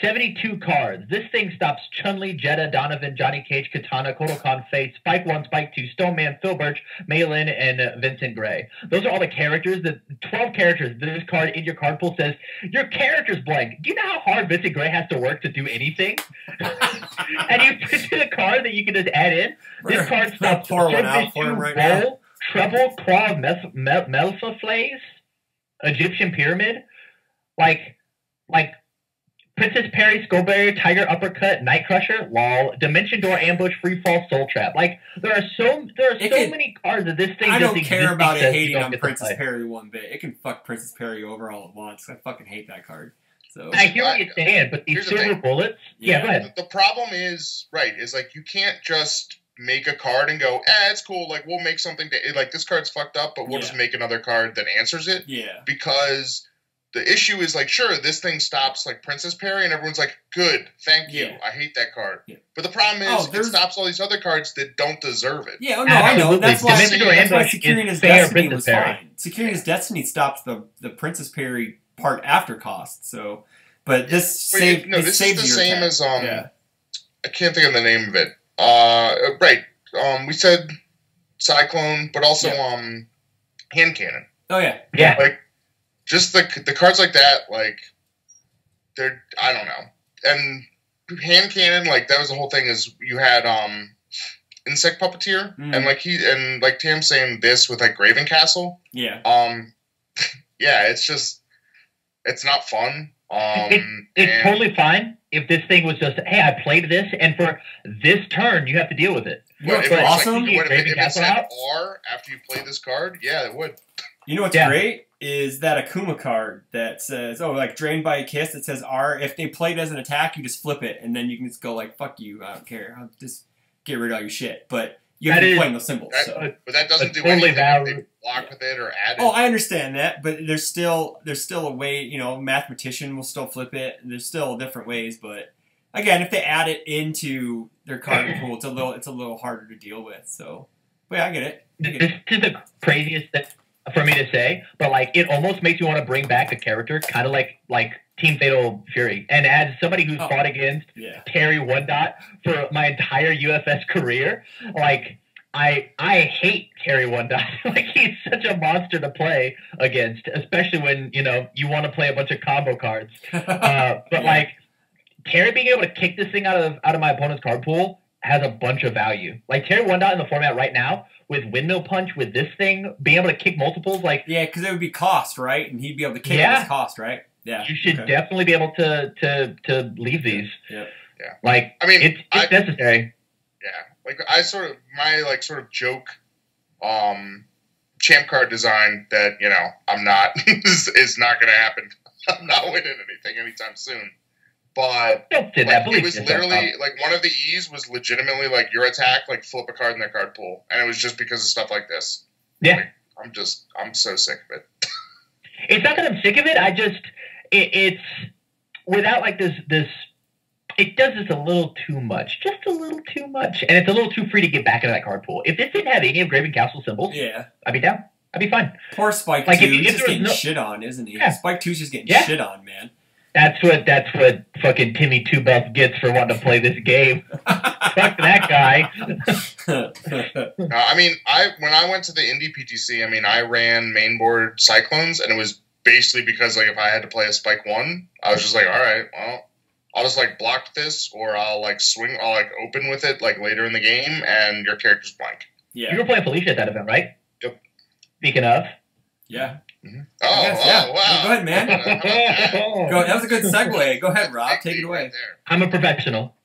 72 cards. This thing stops Chun-Li, Jeddah, Donovan, Johnny Cage, Katana, Kotal Khan, Face, Spike 1, Spike 2, Stoneman, Phil Birch, Malin, and Vincent Gray. Those are all the characters. The 12 characters. This card in your card pool says, your character's blank. Do you know how hard Vincent Gray has to work to do anything? And you put in a card that you can just add in. This card stops Treble, Claw, Melfaflays, Egyptian Pyramid. Like Princess Perry, Skullberry, Tiger Uppercut, Night Crusher, lol, Dimension Door, Ambush, Free Fall, Soul Trap. Like there are so many cards that this thing. I don't care about it hating on Princess Perry one bit. It can fuck Princess Perry over all at once. I fucking hate that card. So I hear what you're saying, but these silver bullets. Yeah, go ahead. The problem is like you can't just make a card and go, it's cool. Like we'll make something like this card's fucked up, but we'll just make another card that answers it. Yeah, because. The issue is like, sure, this thing stops like Princess Perry, and everyone's like, good, thank you. I hate that card. Yeah. But the problem is it stops all these other cards that don't deserve it. Yeah, no, I know. That's why Securing His Destiny was fine. Securing His Destiny stops the Princess Perry part after cost. So, but this this is the same as I can't think of the name of it. Right. We said Cyclone, but also Hand Cannon. Oh yeah. Yeah. Like. Just the cards like that, like they're I don't know. And Hand Cannon, like that was the whole thing. Is you had Insect Puppeteer, and like Tam's saying this with like Graven Castle. Yeah. It's just it's not fun. It's totally fine if this thing was just hey, I played this, and for this turn you have to deal with it. Well, if awesome. If it said R after you play this card, it would. You know what's great is that Akuma card that says, like Drained by a Kiss, it says R. If they play it as an attack, you just flip it, and then you can just go like, fuck you, I don't care. I'll just get rid of all your shit. But you have to be playing those symbols. But that doesn't do anything if they block with it or add it. Oh, I understand that, but there's still a way, Mathematician will still flip it. There's still different ways, but again, if they add it into their card pool, it's a little harder to deal with. So, but I get it. This is the craziest thing for me to say, but like it almost makes you want to bring back a character, kind of like Team Fatal Fury, and as somebody who's fought against Terry One Dot for my entire UFS career, like I hate Terry One Dot. Like he's such a monster to play against, especially when you want to play a bunch of combo cards. But like Terry being able to kick this thing out of my opponent's card pool has a bunch of value. Like Terry One Dot in the format right now, with Windmill Punch, with this thing, being able to kick multiples, like because it would be cost, right? And he'd be able to kick at his cost, right? Yeah, you should definitely be able to leave these. Yeah. Like I mean, it's necessary. Yeah, like my sort of joke, champ card design that I'm not is not going to happen. I'm not winning anything anytime soon. But it was literally like one of the E's was legitimately like your attack, like flip a card in their card pool, and it was just because of stuff like this. Yeah, like, I'm so sick of it. It's not that I'm sick of it. It's without like this. It does this a little too much, just a little too much, and it's a little too free to get back into that card pool. If this didn't have any of Graven Castle symbols, I'd be down. I'd be fine. Poor Spike 2. He's just getting shit on, isn't he? Yeah. Spike 2's just getting shit on, man. That's what fucking Timmy Two Belts gets for wanting to play this game. Fuck that guy. I mean, when I went to the Indie PTC, I mean, I ran mainboard Cyclones, and it was basically because like if I had to play a Spike 1, I was just like, all right, well, I'll just like block this, or I'll like swing, I'll like open with it like later in the game, and your character's blank. Yeah. You were playing Felicia at that event, right? Yep. Speaking of. Yeah. Mm-hmm. Yeah. Wow. Go ahead, man. That was a good segue. Go ahead, Rob. Take it away. Right there. I'm a professional.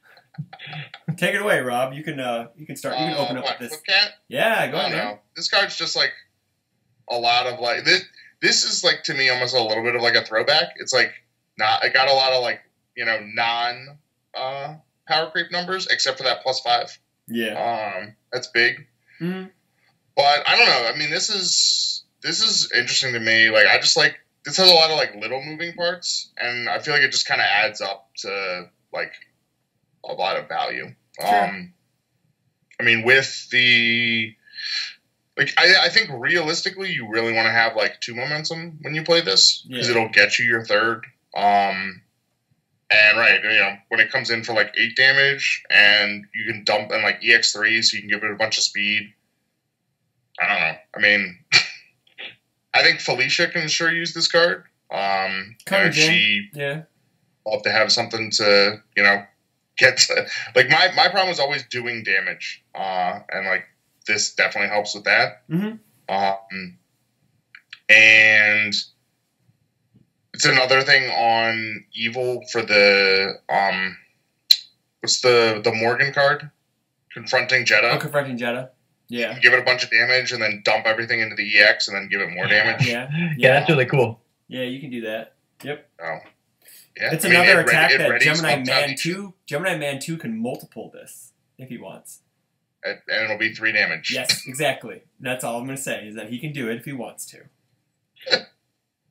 Take it away, Rob. You can start. You can open up What, with this. Flipcat? Yeah, go ahead, man. This card's just like a lot of like this. This is like to me almost a little bit of like a throwback. It's like not. It got a lot of like non power creep numbers except for that +5. Yeah. That's big. Mm-hmm. But I don't know. I mean, this is interesting to me. Like I just like this has a lot of like little moving parts, and I feel like it just kind of adds up to like a lot of value. Sure. I mean, with the I think realistically, you really want to have like 2 momentum when you play this because it'll get you your third. And right, when it comes in for like 8 damage, and you can dump and like EX3, so you can give it a bunch of speed. I don't know. I mean, I think Felicia can sure use this card. She love to have something to get to, like my problem is always doing damage, and like this definitely helps with that. Mm-hmm. And it's another thing on evil for the what's the Morgan card? Confronting Jeddah. Oh, Confronting Jeddah. Yeah. Give it a bunch of damage and then dump everything into the EX and then give it more damage. Yeah, that's really cool. Yeah, you can do that. Yep. Oh. Yeah. It's another attack that Gemini Man 2 can multiple this if he wants. And it'll be 3 damage. Yes, exactly. That's all I'm going to say, is that he can do it if he wants to.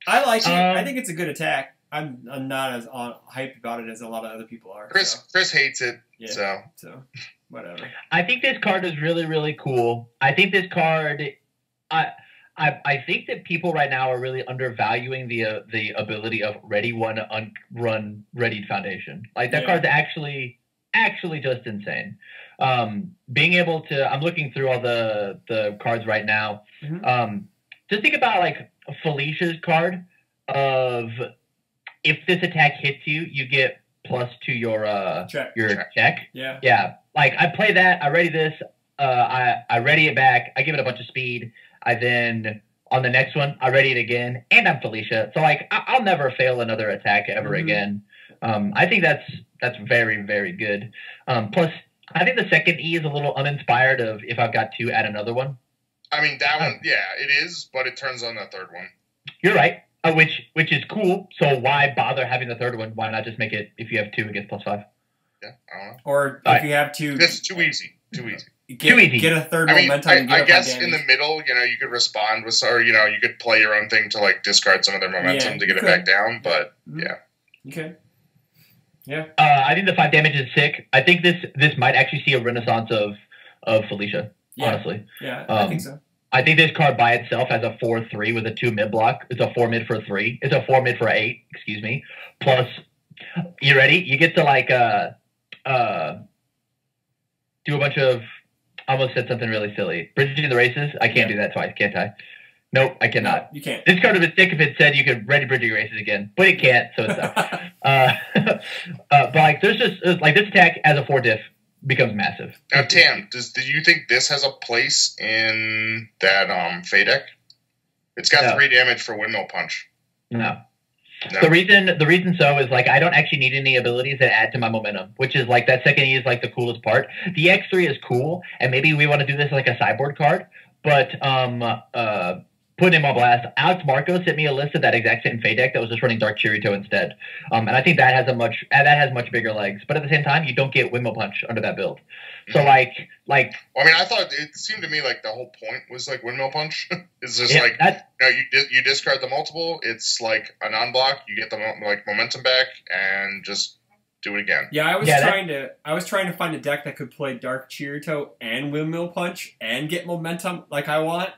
I like it. I think it's a good attack. I'm not as hyped about it as a lot of other people are. Chris hates it. Yeah. So whatever. I think this card is really, really cool. I think this card, I think that people right now are really undervaluing the ability of Ready One Run Readied Foundation. Like that card's actually just insane. Being able to, I'm looking through all the cards right now. Mm-hmm. Just think about like Felicia's card of if this attack hits you, you get plus to your check. Yeah. Yeah. Like I play that, I ready this, I ready it back, I give it a bunch of speed, I then on the next one I ready it again, and I'm Felicia. So like I'll never fail another attack ever again. I think that's very, very good. Plus I think the second E is a little uninspired of if I've got 2, add another one. I mean that one, yeah, it is, but it turns on the third one. You're right. Which is cool. So why bother having the third one? Why not just make it, if you have 2, it gets +5? Yeah, I don't know. Or if you have 2, it's too easy. Too easy. Get a third momentum. I guess in the middle, you could respond with, or you could play your own thing to like discard some of their momentum to get it back down. But yeah. Okay. Yeah. I think the 5 damage is sick. I think this might actually see a renaissance of Felicia. Honestly. Yeah, I think so. I think this card by itself has a 4/3 with a 2 mid block. It's a 4 mid for 3. It's a 4 mid for 8. Excuse me. Plus, you ready? You get to like do a bunch of. I almost said something really silly. Bridging the races. I can't do that twice, can't I? Nope, I cannot. No, you can't. This card would be sick if it said you could ready bridge your races again, but it can't, so it's not. But like, there's just like this attack as a 4 diff becomes massive. Now, Tam, do you think this has a place in that Fey deck? It's got 3 damage for Windmill Punch. No. The reason so is like I don't actually need any abilities that add to my momentum, which is like that second E is like the coolest part. The X3 is cool, and maybe we want to do this like a sideboard card, but put him on blast. Alex Marco sent me a list of that exact same Fey deck that was just running Dark Kirito instead, and I think that has much bigger legs. But at the same time, you don't get Windmill Punch under that build. So like. Well, I mean, I thought it seemed to me like the whole point was like Windmill Punch. It's just you discard the multiple. It's like a non-block. You get the like momentum back and just do it again. Yeah, I was trying to find a deck that could play Dark Kirito and Windmill Punch and get momentum like I want.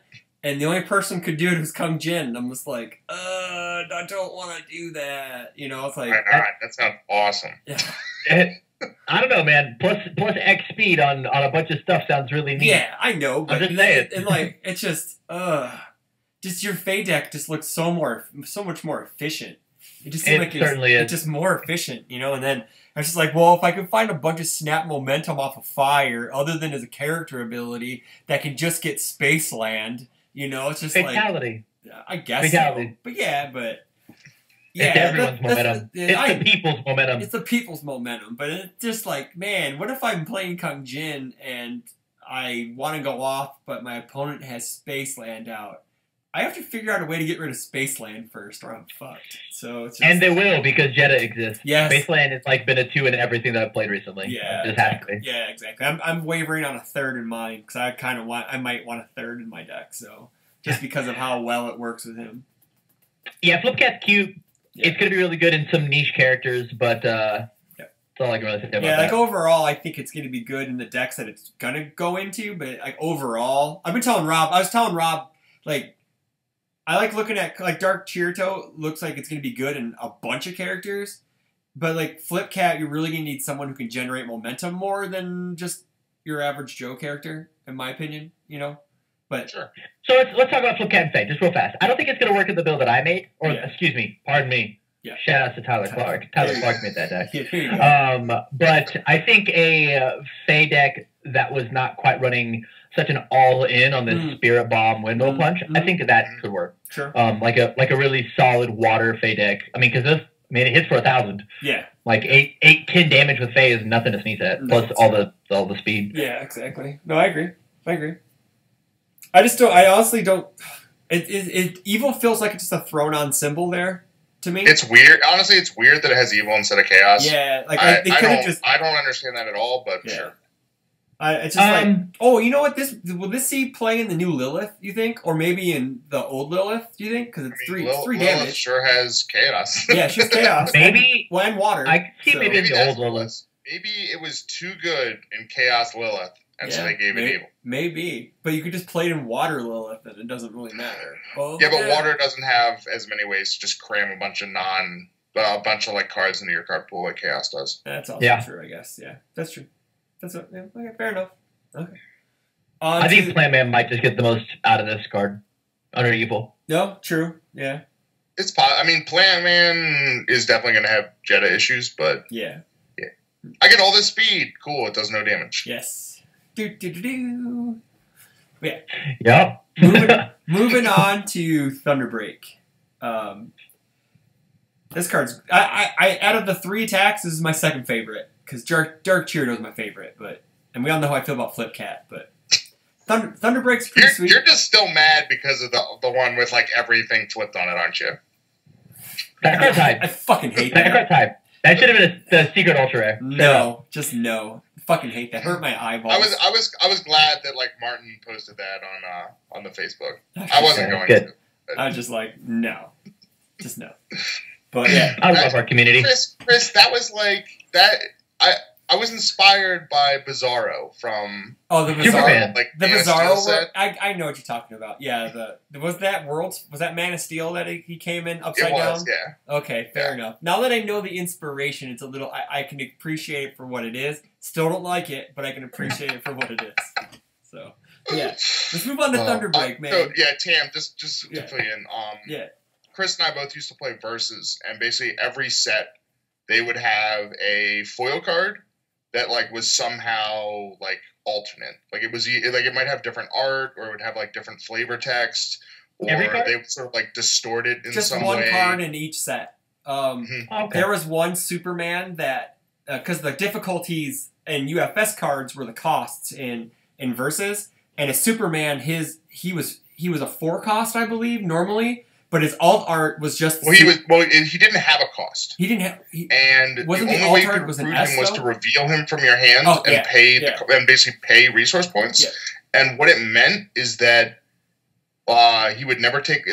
And the only person who could do it was Kung Jin. And I'm just like, I don't want to do that. It's like... That sounds awesome. Yeah. I don't know, man. Plus X speed on a bunch of stuff sounds really neat. Yeah, I know. But I'm just saying. And like, it's just your Fey deck just looks so much more efficient. It just seems like it's just more efficient, And then I was just like, well, if I could find a bunch of snap momentum off of fire, other than as a character ability that can just get space land, you know, it's just fatality. Like, I guess Fatality. so. But yeah, it's everyone's momentum. It's the people's momentum. It's the people's momentum. But it's just like, man, what if I'm playing Kung Jin and I want to go off, but my opponent has space land out? I have to figure out a way to get rid of Spaceland first, or I'm fucked. So it's just, and they will, because Jeddah exists. Yes. Spaceland has like been a 2 in everything that I've played recently. Yeah, it exactly. Has to be. Yeah, exactly. I'm wavering on a third in mine because I might want a third in my deck. So just because of how well it works with him. Yeah, Flipcat's cute. Yeah. It's gonna be really good in some niche characters, but that's all I can really say about that. Yeah, like overall, I think it's gonna be good in the decks that it's gonna go into. But like overall, I was telling Rob, like. I like looking at, like, Dark Chirito looks like it's going to be good in a bunch of characters. But, like, Flipcat, you're really going to need someone who can generate momentum more than just your average Joe character, in my opinion, you know? But sure. So let's talk about Flipcat and Faye, just real fast. I don't think it's going to work in the build that I made. Or, excuse me, pardon me. Yeah. Shout out to Tyler Clark. Tyler Clark made that deck. Yeah, but I think a Faye deck that was not quite running such an all-in on this Spirit Bomb Windmill Punch, I think that could work. Sure. Like a really solid water Faye deck. I mean, because it hits for 1,000. Yeah. Like 10 damage with Faye is nothing to sneeze at. Plus all the speed. Yeah, exactly. No, I agree. I honestly don't. Evil feels like it's just a thrown-on symbol there to me. It's weird. Honestly, it's weird that it has evil instead of chaos. Yeah, like I don't understand that at all, but sure. It's just like, oh, you know what? Will this see play in the new Lilith? You think, or maybe in the old Lilith? Do you think? Because it's three Lilith damage. Sure has chaos. Yeah, she's chaos. Maybe and water. I see maybe the old Lilith. Maybe it was too good in chaos Lilith, and so they gave it evil. Maybe, but you could just play it in water Lilith, and it doesn't really matter. But water doesn't have as many ways to just cram a bunch of like cards into your card pool like chaos does. That's also true, I guess. Yeah, that's true. Okay, fair enough. Okay. I think Plan Man might just get the most out of this card under evil. No, true. Yeah. Plan Man is definitely going to have Jeddah issues, but yeah. I get all this speed. Cool. It does no damage. Yes. Do. Yeah. Yep. Moving on to Thunderbreak. This card's I out of the 3 attacks, this is my second favorite. Because Dark Chirito is my favorite, and we all know how I feel about Flipcat, but Thunderbreak's pretty sweet. You're just still mad because of the one with like everything flipped on it, aren't you? That card type. I fucking hate that. That card type. That should have been the secret ultra rare. No, just no. I fucking hate that. Hurt my eyeballs. I was glad that like Martin posted that on the Facebook. I wasn't going to. I was just like, no, just no. But yeah, I love our community. Chris, that was like that. I was inspired by Bizarro from the Bizarro, Superman. Like the Bizarro set. I know what you're talking about. Yeah, was that Man of Steel that he came in upside down? Yeah. Okay, fair enough. Now that I know the inspiration, it's a little. I can appreciate it for what it is. Still don't like it, but I can appreciate it for what it is. So yeah, let's move on to Thunderbreak, man. So, yeah, Tam, just to put in. Yeah. Chris and I both used to play Versus, and basically every set they would have a foil card that like was somehow like alternate. Like it might have different art, or it would have like different flavor text, or they would sort of like distort it in just some one way. card in each set. There was one Superman that because the difficulties in UFS cards were the costs in Versus, and a Superman he was a 4 cost, I believe, normally. But his alt art was just. He didn't have a cost. He didn't have. And the only way you could recruit him was to reveal him from your hand and basically pay resource points. Yeah. And what it meant is that he would never take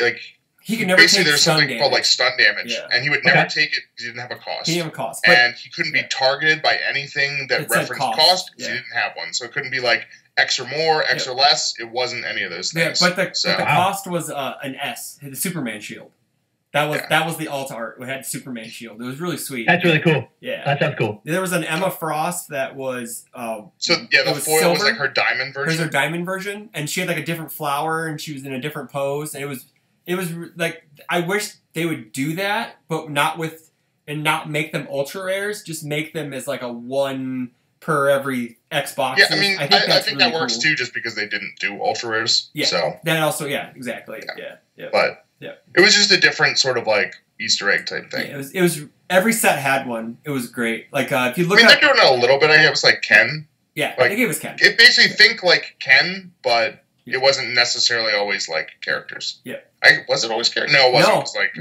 He could never basically take there's stun something damage. called like stun damage, and he would never take it because he didn't have a cost. He didn't have a cost, and he couldn't be targeted by anything that referenced cost because he didn't have one. So it couldn't be like X or more, X or less. It wasn't any of those things. Yeah, but the cost was an S, the Superman shield. That was the alt art. It had Superman shield. It was really sweet. That's really cool. Yeah, that sounds cool. There was an Emma Frost that was. The foil silver. was like her diamond version. It was her diamond version, and she had like a different flower, and she was in a different pose, and it was like I wish they would do that, but not with and not make them ultra rares. Just make them as like a 1 per every Xbox. Yeah, I mean, I think really that works cool. too, just because they didn't do ultra rares. Yeah. So Then also, yeah, exactly. Yeah. But it was just a different sort of like Easter egg type thing. Yeah, it was every set had one. It was great. Like if you look, they're doing it a little bit. I think it was like Ken. Yeah, like, they gave us Ken. It basically think like Ken, but it wasn't necessarily always like characters. Yeah. Was it always characters? No, it wasn't. No, It was like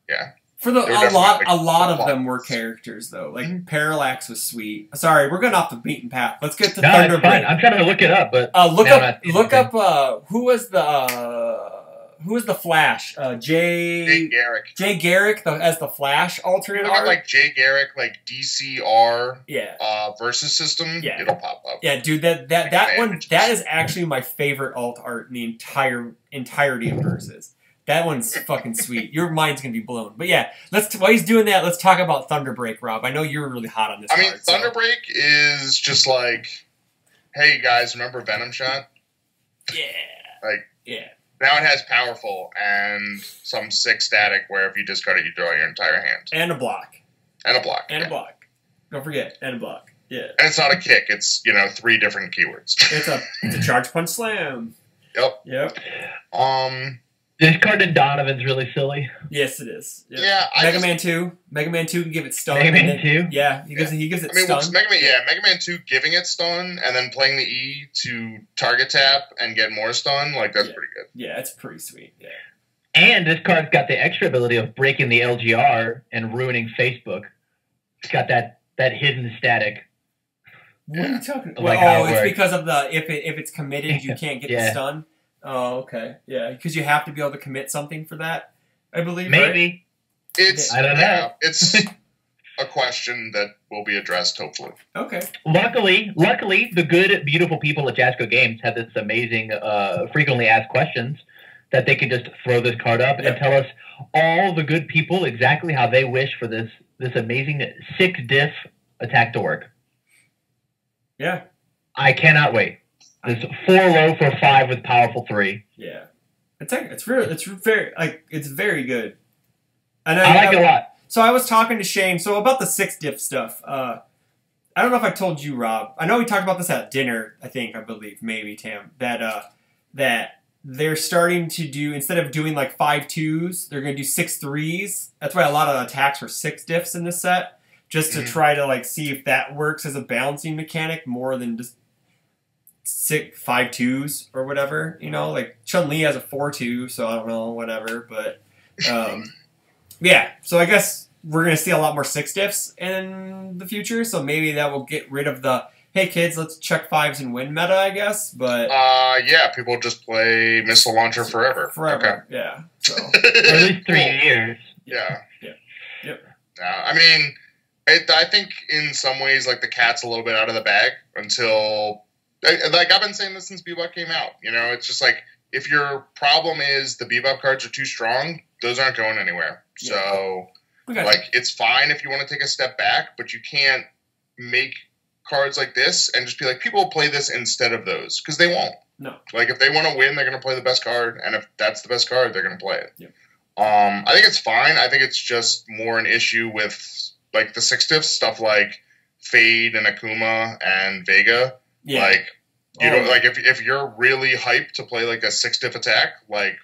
yeah. For a lot of them were characters though. Like Parallax was sweet. Sorry, we're going off the beaten path. Let's get to Thunder Break. I'm trying to look it up, but look up who was the Flash? Jay Garrick as the Flash alternate art. Like Jay Garrick, like DCR yeah. versus system. Yeah. It'll pop up. Yeah, dude, that one that is actually my favorite alt art in the entirety of Versus. That one's fucking sweet. Your mind's gonna be blown. But yeah, while he's doing that, let's talk about Thunderbreak, Rob. I know you're really hot on this. I mean, Thunderbreak is just like, hey guys, remember Venom Shot? Yeah. Now it has powerful and some sick static where if you discard it, you draw your entire hand. And a block. And a block. And a block. Don't forget, and a block. Yeah. And it's not a kick. It's 3 different keywords. It's a charge punch slam. Yep. This card in Donovan's really silly. Yes, it is. Yep. Yeah. Mega Man 2 can give it stun. Mega Man 2? Yeah, he gives it stun. Mega Man 2 giving it stun and then playing the E to target tap and get more stun, like that's pretty good. Yeah, it's pretty sweet. Yeah. And this card's got the extra ability of breaking the LGR and ruining Facebook. It's got that hidden static. What are you talking about? It's because of the if it's committed, you can't get the stun. Oh, okay. Yeah, because you have to be able to commit something for that, I believe. Maybe. Right? I don't know. It's a question that will be addressed, hopefully. Okay. Luckily, the good, beautiful people at Jasco Games have this amazing, frequently asked questions that they can just throw this card up and tell us all the good people exactly how they wish for this amazing 6 diff attack to work. Yeah. I cannot wait. It's 4 low for 5 with powerful 3. Yeah, it's very good. I like it a lot. So I was talking to Shane. So about the 6 diff stuff. I don't know if I told you, Rob. I know we talked about this at dinner. I believe, maybe Tam. That they're starting to do, instead of doing like 5 2s, they're going to do 6 3s. That's why a lot of attacks are 6 diffs in this set, just to try to like see if that works as a balancing mechanic more than just 5 2s or whatever, like Chun-Li has a 4-2, so I don't know, whatever, but yeah, so I guess we're going to see a lot more 6 diffs in the future, so maybe that will get rid of the, hey kids, let's check 5s and win meta, I guess, but people just play missile launcher forever. Okay. Yeah, so for at least 3 years. Yep. Yeah, I mean, I think in some ways, like, the cat's a little bit out of the bag until... Like, I've been saying this since Bebop came out. It's just like, if your problem is the Bebop cards are too strong, those aren't going anywhere. Yeah. So, it's fine if you want to take a step back, but you can't make cards like this and just be like, people will play this instead of those, because they won't. No. Like, if they want to win, they're going to play the best card, and if that's the best card, they're going to play it. Yeah. I think it's fine. I think it's just more an issue with, like, the 6 diffs, stuff like Fade and Akuma and Vega. Yeah. Like, like if you're really hyped to play like a 6 diff attack, like,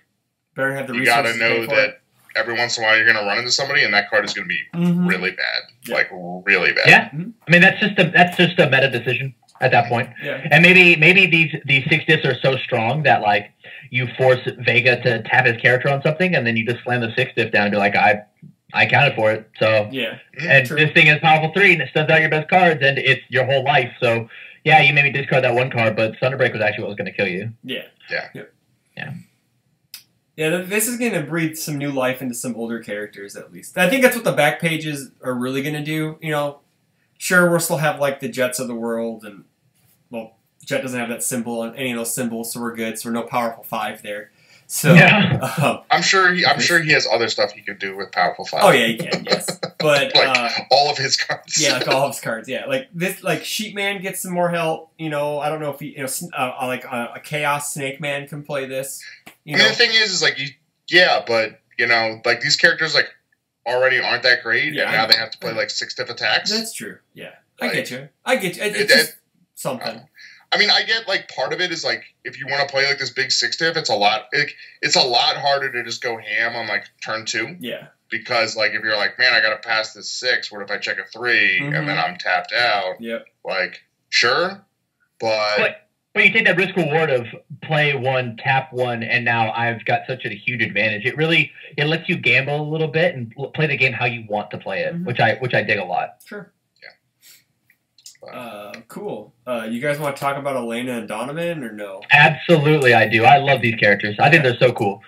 better have the you gotta know that every once in a while you're gonna run into somebody and that card is gonna be really bad, like really bad. Yeah, I mean that's just a meta decision at that point. Yeah, and maybe these 6 diffs are so strong that like you force Vega to tap his character on something and then you just slam the 6 diff down and be like, I accounted for it. So and this thing is powerful 3 and it stuns out your best cards and it's your whole life. So. Yeah, you maybe discard that one card, but Thunderbreak was actually what was going to kill you. Yeah. Yeah, this is going to breathe some new life into some older characters, at least. I think that's what the back pages are really going to do. Sure, we'll still have, like, the Jets of the world, and, well, Jet doesn't have that symbol on any of those symbols, so we're good, so we're no powerful 5 there. So I'm sure he has other stuff he could do with powerful 5. Oh yeah, he can. Yes, but like all of his cards. Yeah, like all of his cards. Yeah, like this, like Sheepman gets some more help. I don't know if he, like a Chaos Snake Man can play this. I mean, the thing is like but like these characters like already aren't that great, Yeah, and now they have to play like 6 diff attacks. That's true. Yeah, Like, I get you. It's just something. I mean, I get like part of it is like if you want to play like this big 6 diff, it's a lot harder to just go ham on like turn 2. Yeah. Because like if you're like, man, I got to pass this 6. What if I check a 3 and then I'm tapped out? Yep. Like, sure, but you take that risk reward of play 1, tap 1, and now I've got such a huge advantage. It lets you gamble a little bit and play the game how you want to play it, which I dig a lot. Sure. Yeah. Cool. You guys want to talk about Elena and Donovan or no? Absolutely, I do. I love these characters. I think they're so cool.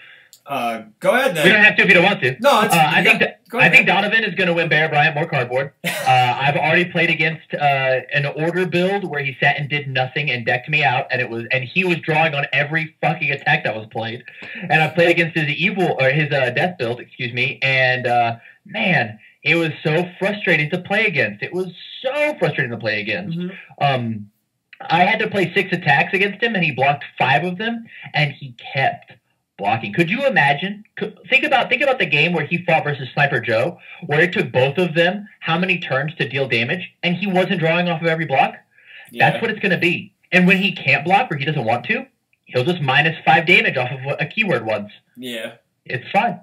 Go ahead then. We don't have to if you don't want to. No, I think Donovan is going to win Bear Bryant more cardboard. I've already played against an order build where he sat and did nothing and decked me out, and he was drawing on every fucking attack that was played. And I played against his death build, excuse me, and man, it was so frustrating to play against. It was so frustrating to play against. I had to play 6 attacks against him, and he blocked 5 of them, and he kept blocking. Could you imagine? Think about the game where he fought versus Sniper Joe, where it took both of them how many turns to deal damage, and he wasn't drawing off of every block? Yeah. That's what it's going to be. And when he can't block or he doesn't want to, he'll just -5 damage off of a keyword once. Yeah. It's fun.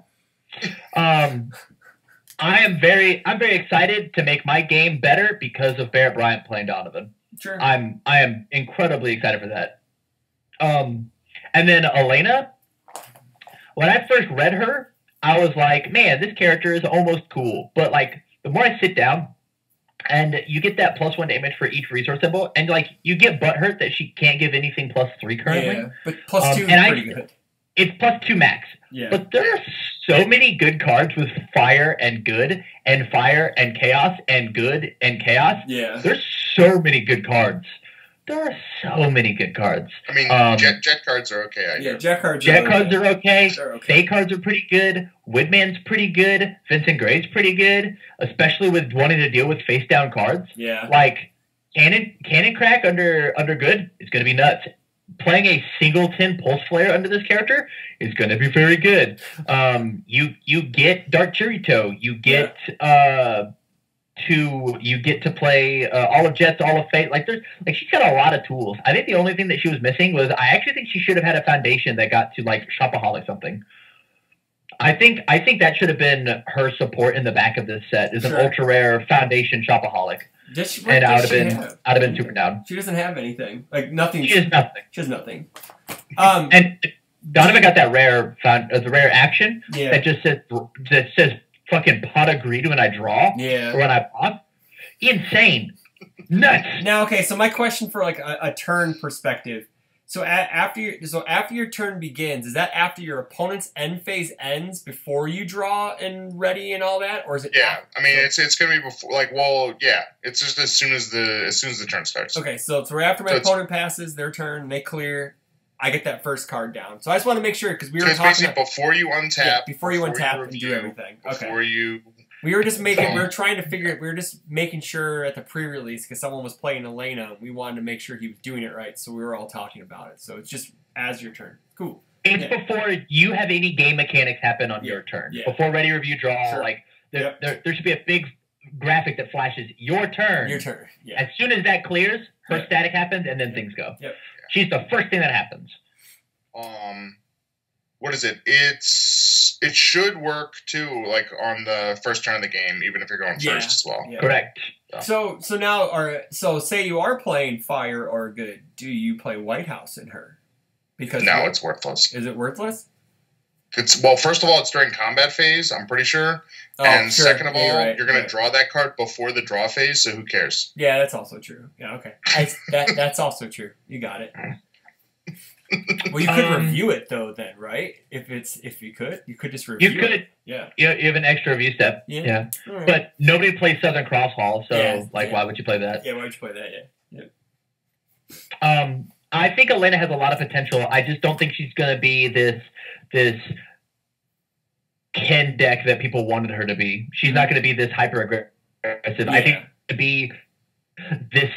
I'm very excited to make my game better because of Barrett Bryant playing Donovan. Sure. I am incredibly excited for that. And then Elena, when I first read her, I was like, man, this character is almost cool. But like the more I sit down and you get that +1 damage for each resource symbol, and like you get butthurt that she can't give anything +3 currently. Yeah, but +2 is pretty good. It's +2 max. Yeah. But there are so many good cards with fire and good and fire and chaos and good and chaos. Yeah. There's so many good cards. There are so many good cards. I mean, jet cards are okay. Yeah, jet cards are okay. Fey cards are pretty good. Woodman's pretty good. Vincent Gray's pretty good, especially with wanting to deal with face down cards. Yeah. Like Cannon Crack under good is going to be nuts. Playing a singleton Pulse Flare under this character is going to be very good. You get Dark Chirito. You get to play all of Jets, all of Fate. She's got a lot of tools. I think the only thing that she was missing was I actually think she should have had a foundation that got to like Shopaholic something. I think that should have been her support in the back of this set is an ultra rare foundation Shopaholic. And I would have been super down. She doesn't have anything. Like nothing. She has nothing. She has nothing. And Donovan got that rare action that just says fucking pot of greed when I draw. Yeah. Or when I pop. Insane. Nuts. Now, okay, so my question for like a turn perspective. So after your turn begins, is that after your opponent's end phase ends before you draw and ready and all that, or is it? Yeah, I mean it's gonna be before. Like, well, yeah, it's just as soon as the turn starts. Okay, so it's right after my opponent passes their turn, they clear, I get that first card down. So I just want to make sure because we were talking basically before you untap, before you untap and do everything. Before you. We were just making. We were trying to figure. We were just making sure at the pre-release because someone was playing Elena. We wanted to make sure he was doing it right, so we were all talking about it. So it's just as your turn. Cool. It's before you have any game mechanics happen on your turn. Yeah. Before ready review draw, like there should be a big graphic that flashes your turn. Your turn. Yeah. As soon as that clears, her static happens, and then things go. Yep. She's the first thing that happens. What is it? It should work too, like on the first turn of the game, even if you're going first as well. Yeah. Correct. So now, say you are playing Fire or Good, do you play White House in her? Because no, it's worthless. Is it worthless? First of all, it's during combat phase, I'm pretty sure. And second of all, you're going to draw that card before the draw phase, so who cares? Yeah, that's also true. Yeah, okay. That's also true. You got it. Well, you could review it though, then, right? If you could just review. You could. It. Yeah. You have an extra review step. Yeah. Right. But nobody plays Southern Cross Hall, so why would you play that? Yeah, why would you play that? Yeah. I think Elena has a lot of potential. I just don't think she's going to be this Ken deck that people wanted her to be. She's not going to be this hyper aggressive. Yeah. I think to be this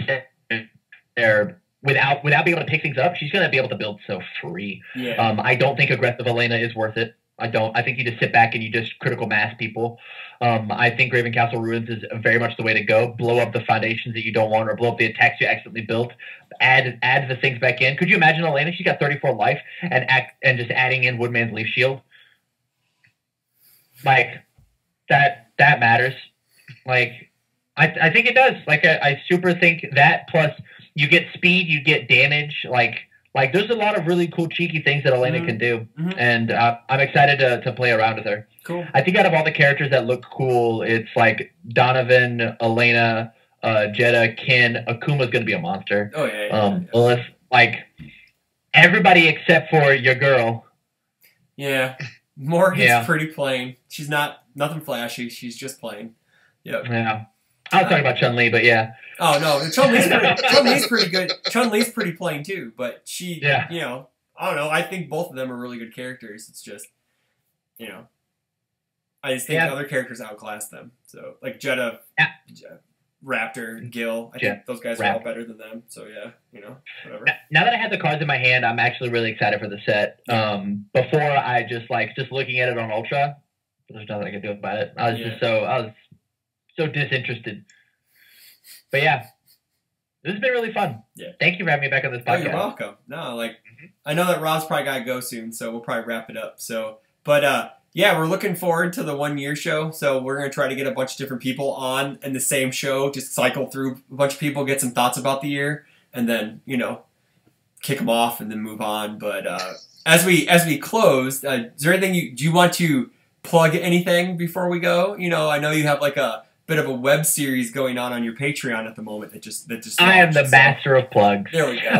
there. Without being able to pick things up, she's going to be able to build so free. Yeah. I don't think aggressive Elena is worth it. I don't. I think you just sit back and you just critical mass people. I think Raven Castle Ruins is very much the way to go. Blow up the foundations that you don't want, or blow up the attacks you accidentally built. Add the things back in. Could you imagine Elena? She got 34 life and just adding in Woodman's Leaf Shield. Like that matters. Like I think it does. Like I super think that, plus you get speed, you get damage. Like there's a lot of really cool cheeky things that Elena can do, and I'm excited to play around with her. Cool. I think out of all the characters that look cool, it's like Donovan, Elena, Jeddah, Kin, Akuma's going to be a monster. Oh yeah. Lilith, like everybody except for your girl. Yeah, Morgan's pretty plain. She's nothing flashy. She's just plain. Yep. Yeah. I was talking about Chun-Li, but yeah. Oh no, Chun-Li's pretty good. Chun-Li's pretty plain too, but she, you know, I don't know. I think both of them are really good characters. It's just, you know, I just think other characters outclass them. So like Jeddah, Raptor, Guile, I think those guys are all better than them. So yeah, you know, whatever. Now that I have the cards in my hand, I'm actually really excited for the set. Before I just looking at it on Ultra, there's nothing I could do about it. I was so disinterested. But yeah, this has been really fun. Yeah. Thank you for having me back on this podcast. Oh, you're welcome. No, like, I know that Rob's probably got to go soon, so we'll probably wrap it up. So, but yeah, we're looking forward to the 1 year show. So we're going to try to get a bunch of different people on in the same show, just cycle through a bunch of people, get some thoughts about the year, and then, you know, kick them off and then move on. But as we close, is there anything do you want to plug anything before we go? You know, I know you have like a bit of a web series going on your Patreon at the moment that just I am the master of plugs. There we go.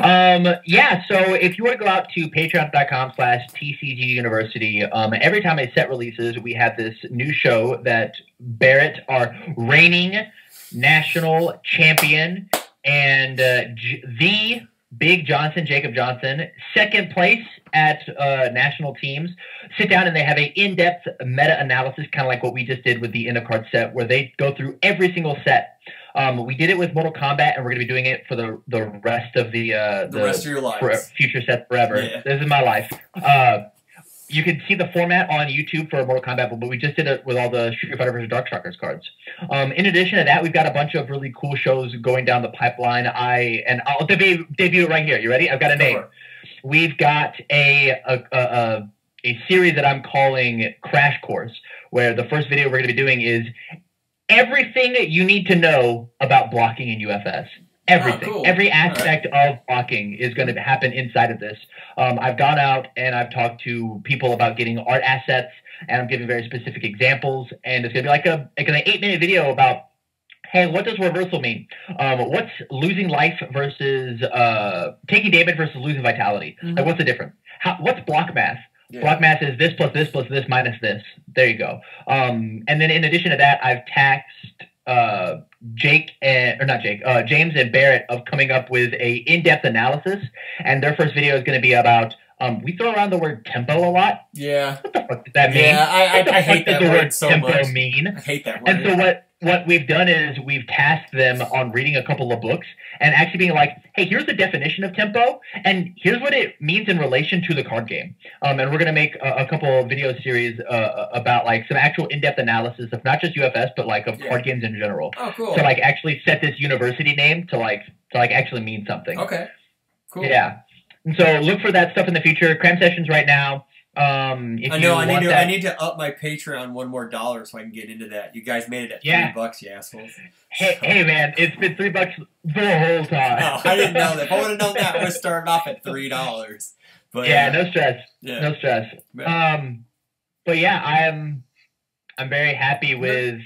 Yeah, so if you want to go out to patreon.com/TCG University, every time a set releases, we have this new show that Barrett, our reigning national champion, and the Big Johnson, Jacob Johnson, second place at national teams, sit down and they have a in-depth meta-analysis, kind of like what we just did with the end of card set, where they go through every single set. We did it with Mortal Kombat, and we're going to be doing it for the rest of the rest of your life, future sets forever. Yeah. This is my life. You can see the format on YouTube for Mortal Kombat, but we just did it with all the Street Fighter vs. Darkstalkers cards. In addition to that, we've got a bunch of really cool shows going down the pipeline. I'll debut it right here. You ready? I've got a name. Sure. We've got a series that I'm calling Crash Course, where the first video we're going to be doing is everything you need to know about blocking in UFS. Everything. Oh, cool. Every aspect of blocking is going to happen inside of this. I've gone out and I've talked to people about getting art assets, and I'm giving very specific examples. And it's going to be like an 8-minute video about, hey, what does reversal mean? What's losing life versus taking damage versus losing vitality? Like, what's the difference? What's block math? Yeah. Block math is this plus this plus this minus this. There you go. And then in addition to that, I've taxed James and Barrett of coming up with a in-depth analysis, and their first video is going to be about we throw around the word tempo a lot. Yeah. What the fuck does that mean? Yeah, I hate that word so much. I hate that word. And so what we've done is we've tasked them on reading a couple of books and actually being like, hey, here's the definition of tempo, and here's what it means in relation to the card game. And we're going to make a couple of video series about like some actual in-depth analysis of not just UFS, but like of card games in general. Oh, cool. To like actually set this university name to actually mean something. Okay. Cool. Yeah. And so look for that stuff in the future. Cram sessions right now. I need to up my Patreon $1 more so I can get into that. You guys made it at $3, you assholes. Hey man, it's been $3 the whole time. No, I didn't know that. If I would have known that, I would have started off at $3. But yeah, no stress. Yeah. No stress. But yeah, I'm very happy with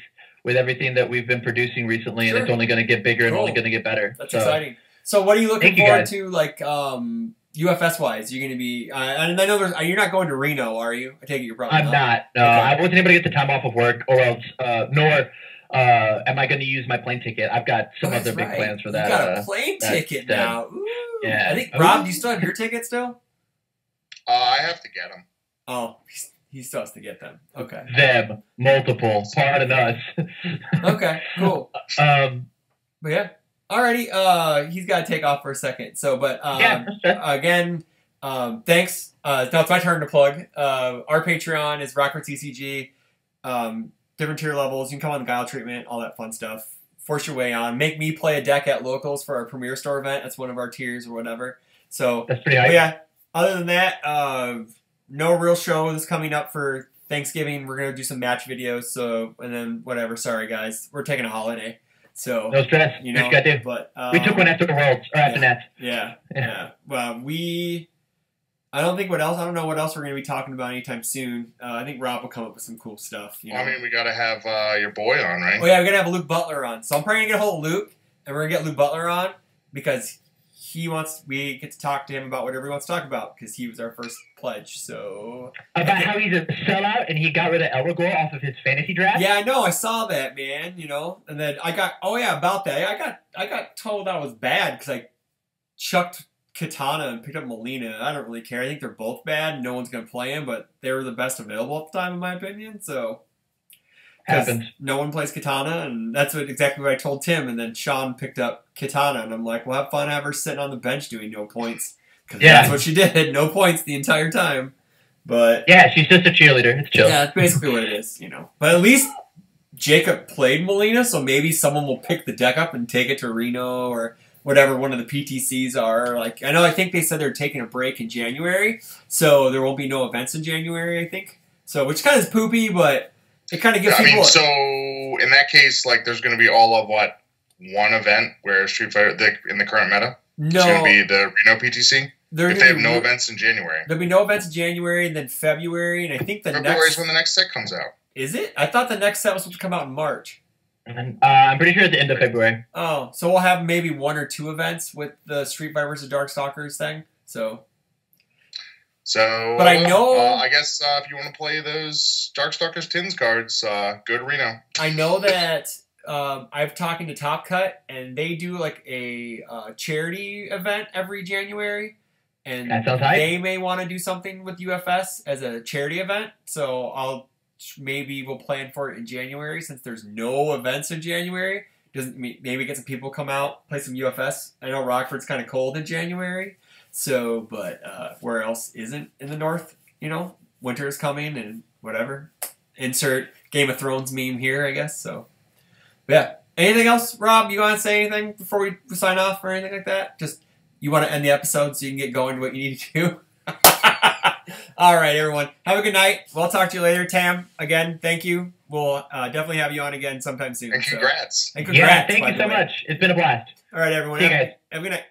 everything that we've been producing recently, and it's only going to get bigger and only going to get better. That's exciting. So what are you looking forward to, like UFS wise? You're going to be, and I know you're not going to Reno, are you? I take it you're probably not. I'm not. No, okay. I wasn't able to get the time off of work, or else, nor am I going to use my plane ticket. I've got some other big plans for that. You got a plane ticket now. Ooh. Yeah. I think Rob, do you still have your ticket still? I have to get them. Oh, he still has to get them. Okay. Them, multiple, pardon us. Okay, cool. But yeah. Alrighty, he's got to take off for a second. So, but again, Thanks. Now it's my turn to plug. Our Patreon is Rockford CCG. Different tier levels. You can come on the Guile treatment, all that fun stuff. Force your way on. Make me play a deck at locals for our Premier Store event. That's one of our tiers or whatever. So That's pretty high. yeah. Other than that, no real shows coming up for Thanksgiving. We're gonna do some match videos. So and then whatever. Sorry guys, we're taking a holiday. So No stress. you know, got to. but We took one after the Worlds or after Nets. Yeah. Well, I don't think what else. I don't know what else we're going to be talking about anytime soon. I think Rob will come up with some cool stuff. You know? I mean, we got to have your boy on, right? Oh yeah, we're gonna have Luke Butler on. So I'm probably gonna get a hold of Luke, and we're gonna get Luke Butler on because we get to talk to him about whatever he wants to talk about because he was our first pledge. So About how he's a sellout and he got rid of Elrigor off of his fantasy draft. yeah, I know. I saw that, man. You know, and then about that. I got told I was bad because I chucked Katana and picked up Molina. I don't really care. I think they're both bad. No one's gonna play them, but they were the best available at the time, in my opinion. So Happens. no one plays Katana, and that's exactly what I told Tim. And then Sean picked up Katana, and I'm like, "Well, have fun, have her sitting on the bench doing no points." Because that's what she did. No points the entire time. But yeah, she's just a cheerleader. It's chill. yeah, that's basically what it is, you know. But at least Jacob played Molina, so maybe someone will pick the deck up and take it to Reno or whatever one of the PTCs are. Like I think they said they're taking a break in January, so there won't be no events in January, I think. So which kind of is poopy, but it kind of gives people. So in that case, like, there's going to be all of what, one event where Street Fighter in the current meta. No, it's going to be the Reno PTC. If they have no events in January, there'll be no events in January, and then February, and I think February is when the next set comes out. Is it? I thought the next set was supposed to come out in March. I'm pretty sure at the end of February. Oh, so we'll have maybe 1 or 2 events with the Street Fighter vs. Darkstalkers thing. So, but I know. I guess if you want to play those Darkstalkers Tins cards, go to Reno. I know that I've talking to Top Cut, and they do like a charity event every January, and that sounds hype. They may want to do something with UFS as a charity event. So maybe we'll plan for it in January since there's no events in January. Maybe get some people come out, play some UFS. I know Rockford's kind of cold in January, so but where else isn't in the north? You know, winter is coming and whatever. Insert Game of Thrones meme here, I guess. So yeah. Anything else, Rob? You want to say anything before we sign off or anything like that? Just you want to end the episode so you can get going to what you need to do. All right, everyone. Have a good night. We'll talk to you later. Tam, again, thank you. We'll definitely have you on again sometime soon. And congrats. And congrats. Yeah, thank you so much. It's been a blast. All right, everyone. See you guys. Have a good night.